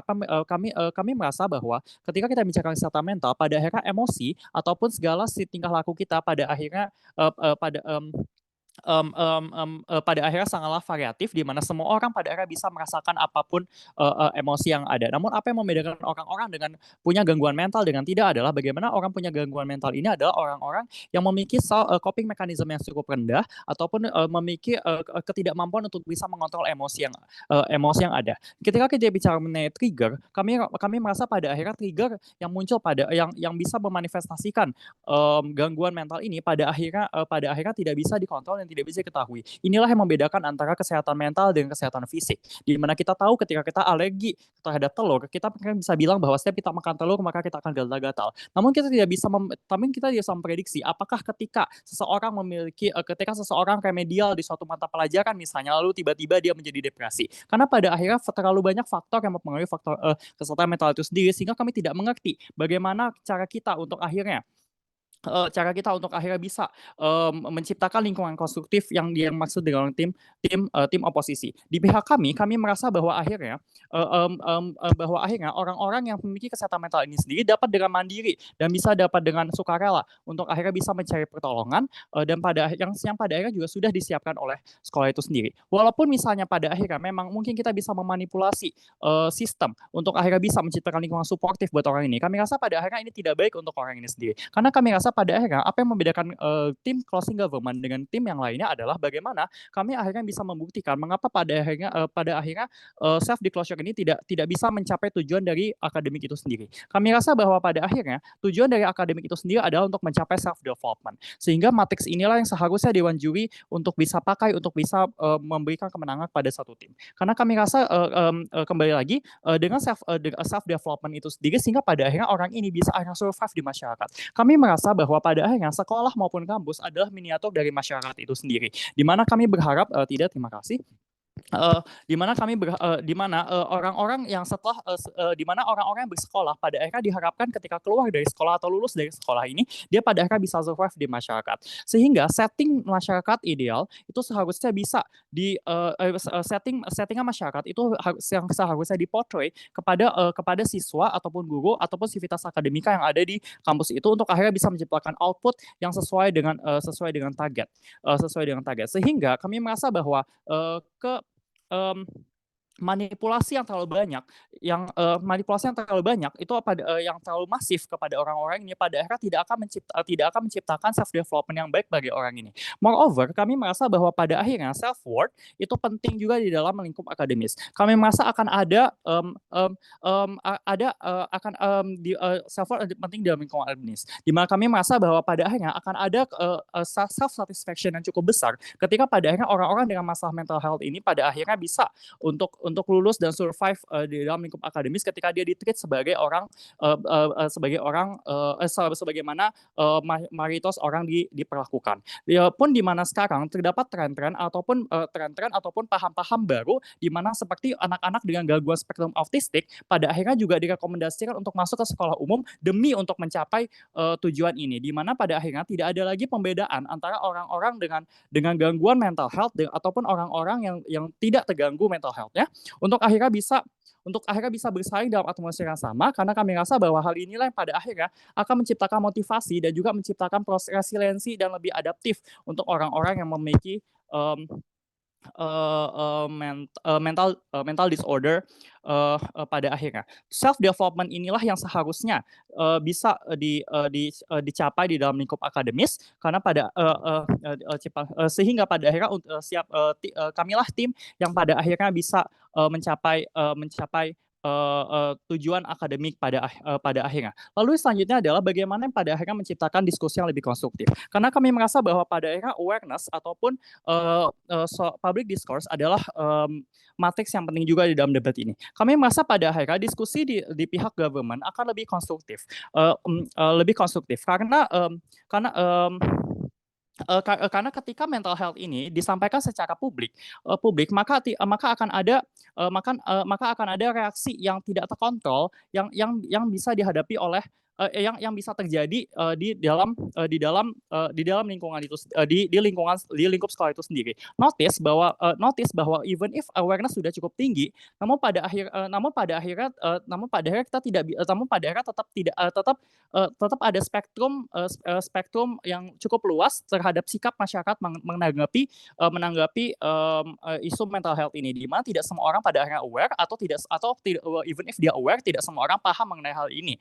kami merasa bahwa ketika kita bicara kesehatan mental, pada akhirnya emosi ataupun segala tingkah laku kita pada akhirnya pada akhirnya sangatlah variatif, di mana semua orang pada akhirnya bisa merasakan apapun emosi yang ada. Namun apa yang membedakan orang-orang dengan punya gangguan mental dengan tidak adalah bagaimana orang punya gangguan mental ini adalah orang-orang yang memiliki coping mechanism yang cukup rendah ataupun memiliki ketidakmampuan untuk bisa mengontrol emosi yang ada. Ketika kita bicara mengenai trigger, kami merasa pada akhirnya trigger yang muncul yang bisa memanifestasikan gangguan mental ini pada akhirnya tidak bisa dikontrol dan tidak bisa diketahui. Inilah yang membedakan antara kesehatan mental dengan kesehatan fisik. Di mana kita tahu ketika kita alergi terhadap telur, kita bisa bilang bahwa setiap kita makan telur maka kita akan gatal-gatal. Namun kita tidak bisa memprediksi apakah ketika seseorang remedial di suatu mata pelajaran misalnya, lalu tiba-tiba dia menjadi depresi. Karena pada akhirnya terlalu banyak faktor yang mempengaruhi faktor kesehatan mental itu sendiri, sehingga kami tidak mengerti bagaimana cara kita untuk akhirnya bisa menciptakan lingkungan konstruktif yang maksud dengan tim oposisi. Di pihak kami merasa bahwa akhirnya orang-orang yang memiliki kesehatan mental ini sendiri dapat dengan mandiri dan bisa dapat dengan sukarela untuk akhirnya bisa mencari pertolongan dan pada akhirnya juga sudah disiapkan oleh sekolah itu sendiri. Walaupun misalnya pada akhirnya memang mungkin kita bisa memanipulasi sistem untuk akhirnya bisa menciptakan lingkungan suportif buat orang ini, kami rasa pada akhirnya ini tidak baik untuk orang ini sendiri. Karena kami rasa pada akhirnya apa yang membedakan tim Closing Government dengan tim yang lainnya adalah bagaimana kami akhirnya bisa membuktikan mengapa pada akhirnya self disclosure ini tidak bisa mencapai tujuan dari akademik itu sendiri. Kami rasa bahwa pada akhirnya tujuan dari akademik itu sendiri adalah untuk mencapai self development. Sehingga matriks inilah yang seharusnya dewan juri untuk bisa pakai untuk bisa memberikan kemenangan pada satu tim. Karena kami rasa kembali lagi dengan self development itu sendiri, sehingga pada akhirnya orang ini bisa akhirnya survive di masyarakat. Kami merasa bahwa pada akhirnya sekolah maupun kampus adalah miniatur dari masyarakat itu sendiri. Di mana kami berharap terima kasih. Di mana orang-orang yang orang-orang yang bersekolah pada akhirnya diharapkan ketika keluar dari sekolah atau lulus dari sekolah ini, dia pada akhirnya bisa survive di masyarakat. Sehingga setting masyarakat ideal itu seharusnya bisa settingan masyarakat itu yang seharusnya dipotret kepada siswa ataupun guru ataupun sivitas akademika yang ada di kampus itu untuk akhirnya bisa menciptakan output yang sesuai dengan target. Sehingga kami merasa bahwa manipulasi yang terlalu banyak, itu yang terlalu masif kepada orang-orang ini pada akhirnya tidak akan menciptakan self development yang baik bagi orang ini. Moreover, kami merasa bahwa pada akhirnya self worth itu penting juga di dalam lingkup akademis. Kami merasa akan ada self worth penting dalam lingkup akademis. Di mana kami merasa bahwa pada akhirnya akan ada self satisfaction yang cukup besar ketika pada akhirnya orang-orang dengan masalah mental health ini pada akhirnya bisa untuk lulus dan survive di dalam lingkup akademis ketika dia ditreat sebagai orang sebagaimana mayoritas orang diperlakukan. Pun di mana sekarang terdapat tren-tren ataupun paham-paham baru di mana seperti anak-anak dengan gangguan spektrum autistik pada akhirnya juga direkomendasikan untuk masuk ke sekolah umum demi untuk mencapai tujuan ini, di mana pada akhirnya tidak ada lagi pembedaan antara orang-orang dengan gangguan mental health ataupun orang-orang yang tidak terganggu mental health-nya untuk akhirnya bisa bersaing dalam atmosfer yang sama, karena kami rasa bahwa hal inilah yang pada akhirnya akan menciptakan motivasi dan juga menciptakan proses resiliensi dan lebih adaptif untuk orang-orang yang memiliki mental disorder pada akhirnya. Self development inilah yang seharusnya bisa dicapai di dalam lingkup akademis, karena sehingga pada akhirnya kamilah tim yang pada akhirnya bisa mencapai tujuan akademik pada akhirnya. Lalu selanjutnya adalah bagaimana yang pada akhirnya menciptakan diskusi yang lebih konstruktif. Karena kami merasa bahwa pada akhirnya awareness ataupun public discourse adalah matriks yang penting juga di dalam debat ini. Kami merasa pada akhirnya diskusi di pihak government akan lebih konstruktif, karena ketika mental health ini disampaikan secara publik, maka akan ada reaksi yang tidak terkontrol yang bisa dihadapi oleh yang bisa terjadi di dalam lingkungan itu, di lingkup sekolah itu sendiri. Notice bahwa even if awareness sudah cukup tinggi, namun pada akhirnya tetap ada spektrum yang cukup luas terhadap sikap masyarakat menanggapi isu mental health ini, di mana tidak semua orang pada akhirnya aware atau even if dia aware, tidak semua orang paham mengenai hal ini.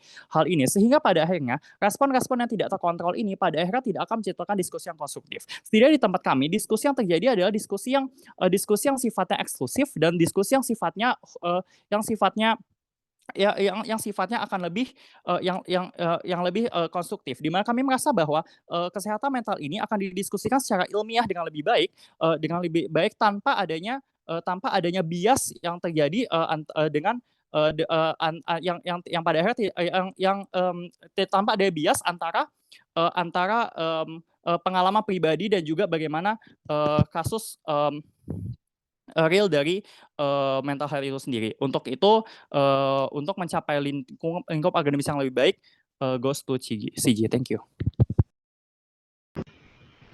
Sehingga pada akhirnya respon-respon yang tidak terkontrol ini pada akhirnya tidak akan menciptakan diskusi yang konstruktif. Setidaknya di tempat kami, diskusi yang terjadi adalah diskusi yang sifatnya eksklusif dan diskusi yang sifatnya akan lebih konstruktif, di mana kami merasa bahwa kesehatan mental ini akan didiskusikan secara ilmiah dengan lebih baik tanpa adanya bias yang terjadi yang pada akhirnya tanpa ada bias antara pengalaman pribadi dan juga bagaimana kasus real dari mental health itu sendiri. Untuk itu, untuk mencapai lingkup akademis yang lebih baik, goes to CG. Thank you.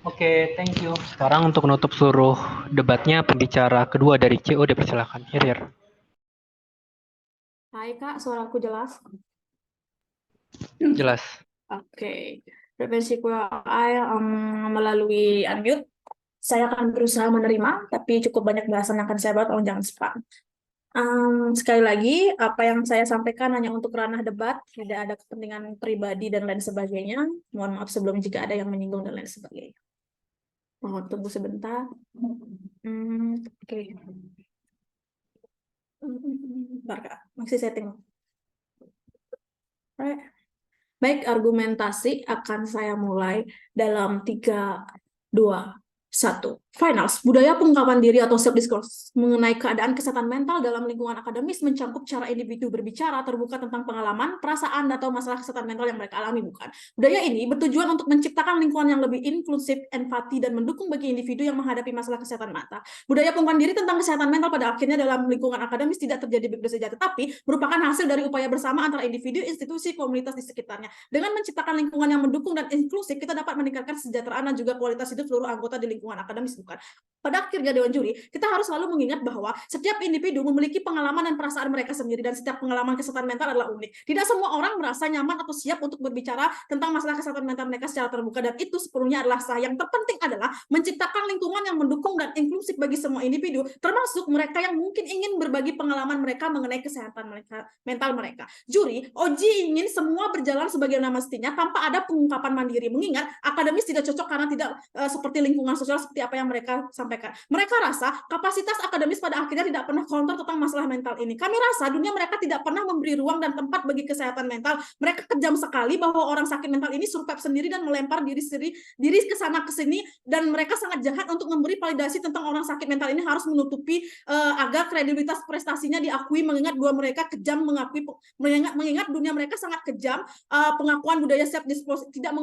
Oke, thank you. Sekarang untuk menutup seluruh debatnya, pembicara kedua dari CO dipersilakan. Hirir. Hai Kak, suaraku jelas? Jelas. Oke. Preferensi QI melalui unmute. Saya akan berusaha menerima, tapi cukup banyak bahasan yang akan saya buat, tolong jangan spam. Sekali lagi, apa yang saya sampaikan hanya untuk ranah debat, tidak ada kepentingan pribadi dan lain sebagainya. Mohon maaf sebelum jika ada yang menyinggung dan lain sebagainya. Mohon tunggu sebentar. Oke. Bentar, Kak. Masih setting. Baik, argumentasi akan saya mulai dalam 3, 2, 1. Finals, budaya pengungkapan diri atau self-discourse mengenai keadaan kesehatan mental dalam lingkungan akademis mencakup cara individu berbicara terbuka tentang pengalaman, perasaan, atau masalah kesehatan mental yang mereka alami, bukan. Budaya ini bertujuan untuk menciptakan lingkungan yang lebih inklusif, empati, dan mendukung bagi individu yang menghadapi masalah kesehatan mental. Budaya pengungkapan diri tentang kesehatan mental pada akhirnya dalam lingkungan akademis tidak terjadi begitu saja, tetapi merupakan hasil dari upaya bersama antara individu, institusi, komunitas di sekitarnya. Dengan menciptakan lingkungan yang mendukung dan inklusif, kita dapat meningkatkan kesejahteraan dan juga kualitas hidup seluruh anggota di lingkungan lingkungan akademis, bukan? Pada akhirnya Dewan Juri, kita harus selalu mengingat bahwa setiap individu memiliki pengalaman dan perasaan mereka sendiri, dan setiap pengalaman kesehatan mental adalah unik. Tidak semua orang merasa nyaman atau siap untuk berbicara tentang masalah kesehatan mental mereka secara terbuka, dan itu sepenuhnya adalah sah. Yang terpenting adalah menciptakan lingkungan yang mendukung dan inklusif bagi semua individu, termasuk mereka yang mungkin ingin berbagi pengalaman mereka mengenai kesehatan mental mereka. Juri, Oji ingin semua berjalan sebagaimana mestinya tanpa ada pengungkapan mandiri, mengingat akademis tidak cocok karena tidak seperti lingkungan sosial seperti apa yang mereka sampaikan. Mereka rasa kapasitas akademis pada akhirnya tidak pernah counter tentang masalah mental ini. Kami rasa dunia mereka tidak pernah memberi ruang dan tempat bagi kesehatan mental. Mereka kejam sekali bahwa orang sakit mental ini survive sendiri dan melempar diri ke sana ke sini, dan mereka sangat jahat untuk memberi validasi tentang orang sakit mental ini harus menutupi agar kredibilitas prestasinya diakui, mengingat dua mereka kejam mengingat dunia mereka sangat kejam. Pengakuan budaya self disclosure tidak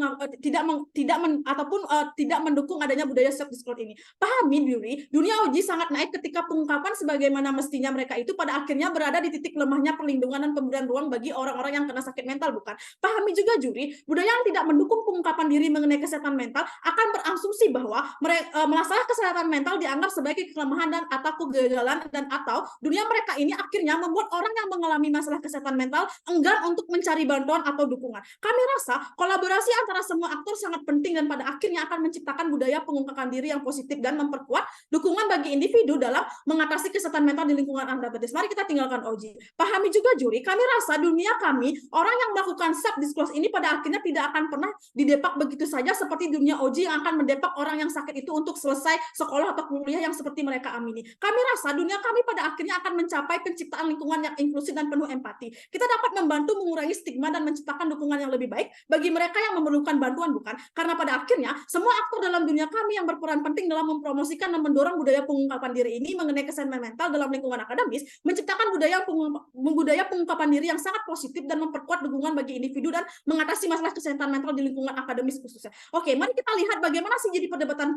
mendukung adanya budaya self disclosure ini. Pahami Juri, dunia Oji sangat naik ketika pengungkapan sebagaimana mestinya mereka itu pada akhirnya berada di titik lemahnya perlindungan dan pemberian ruang bagi orang-orang yang kena sakit mental, bukan? Pahami juga Juri, budaya yang tidak mendukung pengungkapan diri mengenai kesehatan mental akan berasumsi bahwa masalah kesehatan mental dianggap sebagai kelemahan dan atau kegagalan, dan atau dunia mereka ini akhirnya membuat orang yang mengalami masalah kesehatan mental enggan untuk mencari bantuan atau dukungan. Kami rasa kolaborasi antara semua aktor sangat penting dan pada akhirnya akan menciptakan budaya pengungkapan diri yang positif dan memperkuat dukungan bagi individu dalam mengatasi kesehatan mental di lingkungan akademis. Mari kita tinggalkan Oji. Pahami juga Juri, kami rasa dunia kami, orang yang melakukan self disclosure ini pada akhirnya tidak akan pernah didepak begitu saja seperti dunia Oji yang akan mendepak orang yang sakit itu untuk selesai sekolah atau kuliah yang seperti mereka amini. Kami rasa dunia kami pada akhirnya akan mencapai penciptaan lingkungan yang inklusif dan penuh empati. Kita dapat membantu mengurangi stigma dan menciptakan dukungan yang lebih baik bagi mereka yang memerlukan bantuan, bukan? Karena pada akhirnya semua aktor dalam dunia kami yang berperan penting dalam mempromosikan dan mendorong budaya pengungkapan diri ini mengenai kesehatan mental dalam lingkungan akademis, menciptakan budaya pengungkapan diri yang sangat positif dan memperkuat dukungan bagi individu dan mengatasi masalah kesehatan mental di lingkungan akademis khususnya. Oke, mari kita lihat bagaimana sih jadi perdebatan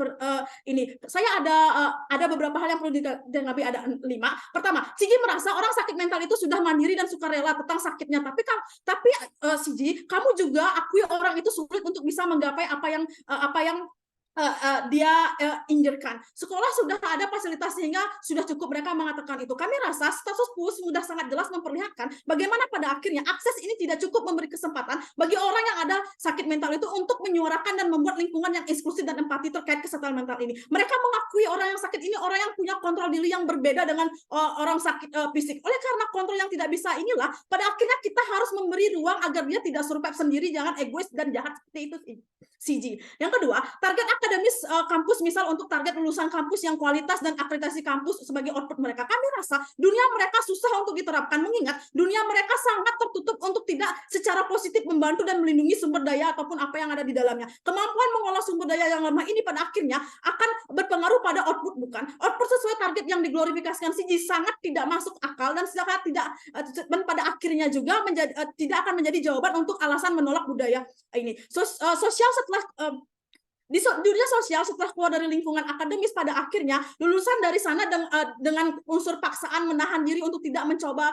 ini. Saya ada beberapa hal yang perlu ditanggapi, ada 5. Pertama, Sigi merasa orang sakit mental itu sudah mandiri dan sukarela tentang sakitnya, tapi Sigi, kamu juga akui orang itu sulit untuk bisa menggapai apa yang dia injerkan. Sekolah sudah ada fasilitas sehingga sudah cukup mereka mengatakan itu. Kami rasa status quo sudah sangat jelas memperlihatkan bagaimana pada akhirnya akses ini tidak cukup memberi kesempatan bagi orang yang ada sakit mental itu untuk menyuarakan dan membuat lingkungan yang inklusif dan empati terkait kesehatan mental ini. Mereka mengakui orang yang sakit ini orang yang punya kontrol diri yang berbeda dengan orang sakit fisik. Oleh karena kontrol yang tidak bisa inilah, pada akhirnya kita harus memberi ruang agar dia tidak survive sendiri, jangan egois dan jahat seperti itu. CG. Yang kedua, target akademis kampus, misal untuk target lulusan kampus yang kualitas dan akreditasi kampus sebagai output mereka. Kami rasa dunia mereka susah untuk diterapkan, mengingat dunia mereka sangat tertutup untuk tidak secara positif membantu dan melindungi sumber daya ataupun apa yang ada di dalamnya. Kemampuan mengolah sumber daya yang lemah ini pada akhirnya akan berpengaruh pada output, bukan? Output sesuai target yang diglorifikasikan CG sangat tidak masuk akal dan sangat tidak, dan pada akhirnya juga tidak akan menjadi jawaban untuk alasan menolak budaya ini. Sosial setelah di dunia sosial setelah keluar dari lingkungan akademis, pada akhirnya lulusan dari sana dengan unsur paksaan menahan diri untuk tidak mencoba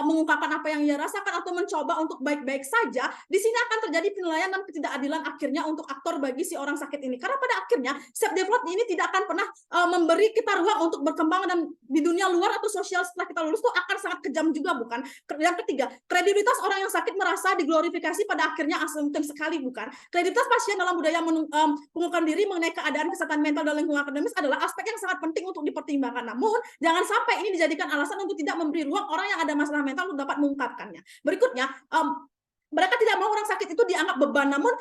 mengungkapkan apa yang ia rasakan atau mencoba untuk baik-baik saja, di sini akan terjadi penilaian dan ketidakadilan akhirnya untuk aktor bagi si orang sakit ini. Karena pada akhirnya self development ini tidak akan pernah memberi kita ruang untuk berkembang, dan di dunia luar atau sosial setelah kita lulus itu akan sangat kejam juga, bukan? Yang ketiga, kredibilitas orang yang sakit merasa diglorifikasi pada akhirnya asumtif sekali, bukan? Kredibilitas pasien dalam budaya pengungkapan diri mengenai keadaan kesehatan mental dalam lingkungan akademis adalah aspek yang sangat penting untuk dipertimbangkan. Namun, jangan sampai ini dijadikan alasan untuk tidak memberi ruang orang yang ada masalah mental untuk dapat mengungkapkannya. Berikutnya, mereka tidak mau orang sakit itu dianggap beban, namun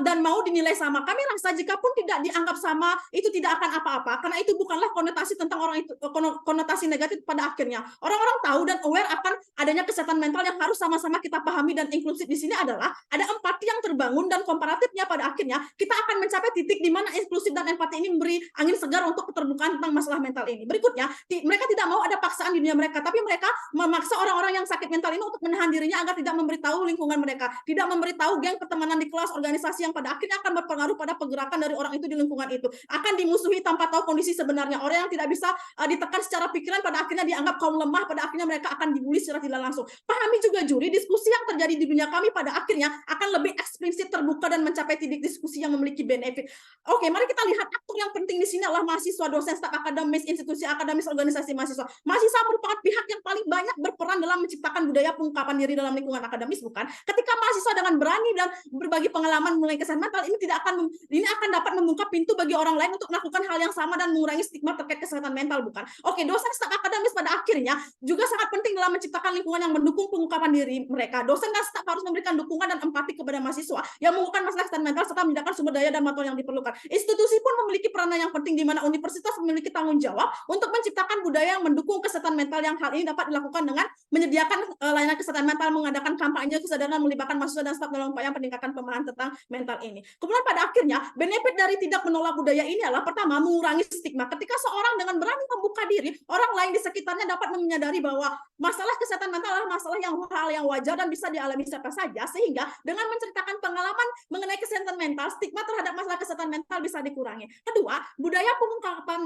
dan mau dinilai sama. Kami rasa jika pun tidak dianggap sama, itu tidak akan apa-apa, karena itu bukanlah konotasi tentang orang itu, konotasi negatif pada akhirnya. Orang-orang tahu dan aware akan adanya kesehatan mental yang harus sama-sama kita pahami, dan inklusif di sini adalah ada empati yang terbangun, dan komparatifnya pada akhirnya kita akan mencapai titik di mana inklusif dan empati ini memberi angin segar untuk keterbukaan tentang masalah mental ini. Berikutnya, mereka tidak mau ada paksaan di dunia mereka, tapi mereka memaksa orang-orang yang sakit mental ini untuk menahan dirinya agar tidak memberitahu lingkungan mereka mereka, tidak memberitahu geng pertemanan di kelas, organisasi yang pada akhirnya akan berpengaruh pada pergerakan dari orang itu di lingkungan itu, akan dimusuhi tanpa tahu kondisi sebenarnya. Orang yang tidak bisa ditekan secara pikiran pada akhirnya dianggap kaum lemah, pada akhirnya mereka akan dibully secara tidak langsung. Pahami juga juri, diskusi yang terjadi di dunia kami pada akhirnya akan lebih eksplisit, terbuka, dan mencapai titik diskusi yang memiliki benefit. Oke, mari kita lihat aktor yang penting di sini adalah mahasiswa, dosen, staf akademis, institusi akademis, organisasi mahasiswa. Mahasiswa merupakan pihak yang paling banyak berperan dalam menciptakan budaya pengungkapan diri dalam lingkungan akademis, bukan? Ketika mahasiswa dengan berani dan berbagi pengalaman mengenai kesehatan mental, ini akan dapat membuka pintu bagi orang lain untuk melakukan hal yang sama dan mengurangi stigma terkait kesehatan mental, bukan? Oke, dosen, staf akademis pada akhirnya juga sangat penting dalam menciptakan lingkungan yang mendukung pengungkapan diri mereka. Dosen dan staf harus memberikan dukungan dan empati kepada mahasiswa yang mengungkapkan masalah kesehatan mental serta menyediakan sumber daya dan bantuan yang diperlukan. Institusi pun memiliki peranan yang penting, di mana universitas memiliki tanggung jawab untuk menciptakan budaya yang mendukung kesehatan mental, yang hal ini dapat dilakukan dengan menyediakan layanan kesehatan mental, mengadakan kampanye kesadaran, melibatkan mahasiswa dan staf dalam upaya peningkatan pemahaman tentang mental ini. Kemudian pada akhirnya benefit dari tidak menolak budaya ini adalah pertama, mengurangi stigma. Ketika seorang dengan berani membuka diri, orang lain di sekitarnya dapat menyadari bahwa masalah kesehatan mental adalah masalah hal yang wajar dan bisa dialami siapa saja, sehingga dengan menceritakan pengalaman mengenai kesehatan mental, stigma terhadap masalah kesehatan mental bisa dikurangi. Kedua, budaya pengungkapan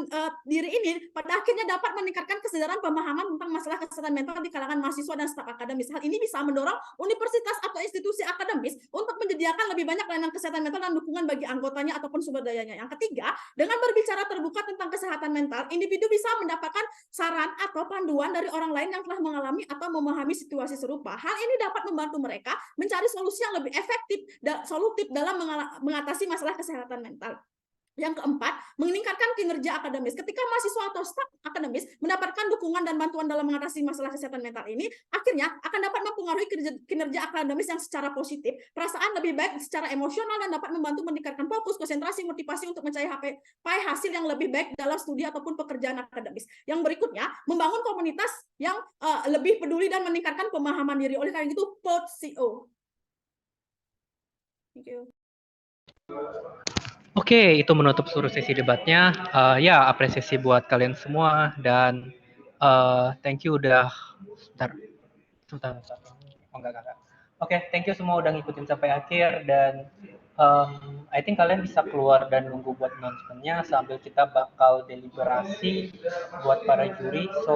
diri ini pada akhirnya dapat meningkatkan kesadaran pemahaman tentang masalah kesehatan mental di kalangan mahasiswa dan staf akademis. Hal ini bisa mendorong universitas atau institusi akademis untuk menyediakan lebih banyak layanan kesehatan mental dan dukungan bagi anggotanya ataupun sumber dayanya. Yang ketiga, dengan berbicara terbuka tentang kesehatan mental, individu bisa mendapatkan saran atau panduan dari orang lain yang telah mengalami atau memahami situasi serupa. Hal ini dapat membantu mereka mencari solusi yang lebih efektif dan solutif dalam mengatasi masalah kesehatan mental. Yang keempat, meningkatkan kinerja akademis. Ketika mahasiswa atau staf akademis mendapatkan dukungan dan bantuan dalam mengatasi masalah kesehatan mental ini, akhirnya akan dapat mempengaruhi kinerja akademis yang secara positif, perasaan lebih baik secara emosional, dan dapat membantu meningkatkan fokus, konsentrasi, motivasi untuk mencapai hasil yang lebih baik dalam studi ataupun pekerjaan akademis. Yang berikutnya, membangun komunitas yang lebih peduli dan meningkatkan pemahaman diri. Oleh karena itu, POD.co. Thank you. Oke, itu menutup seluruh sesi debatnya. Ya, apresiasi buat kalian semua, dan thank you udah sebentar. Oh, enggak. Oke, thank you semua udah ngikutin sampai akhir, dan I think kalian bisa keluar dan nunggu buat announcement-nya sambil kita bakal deliberasi buat para juri. So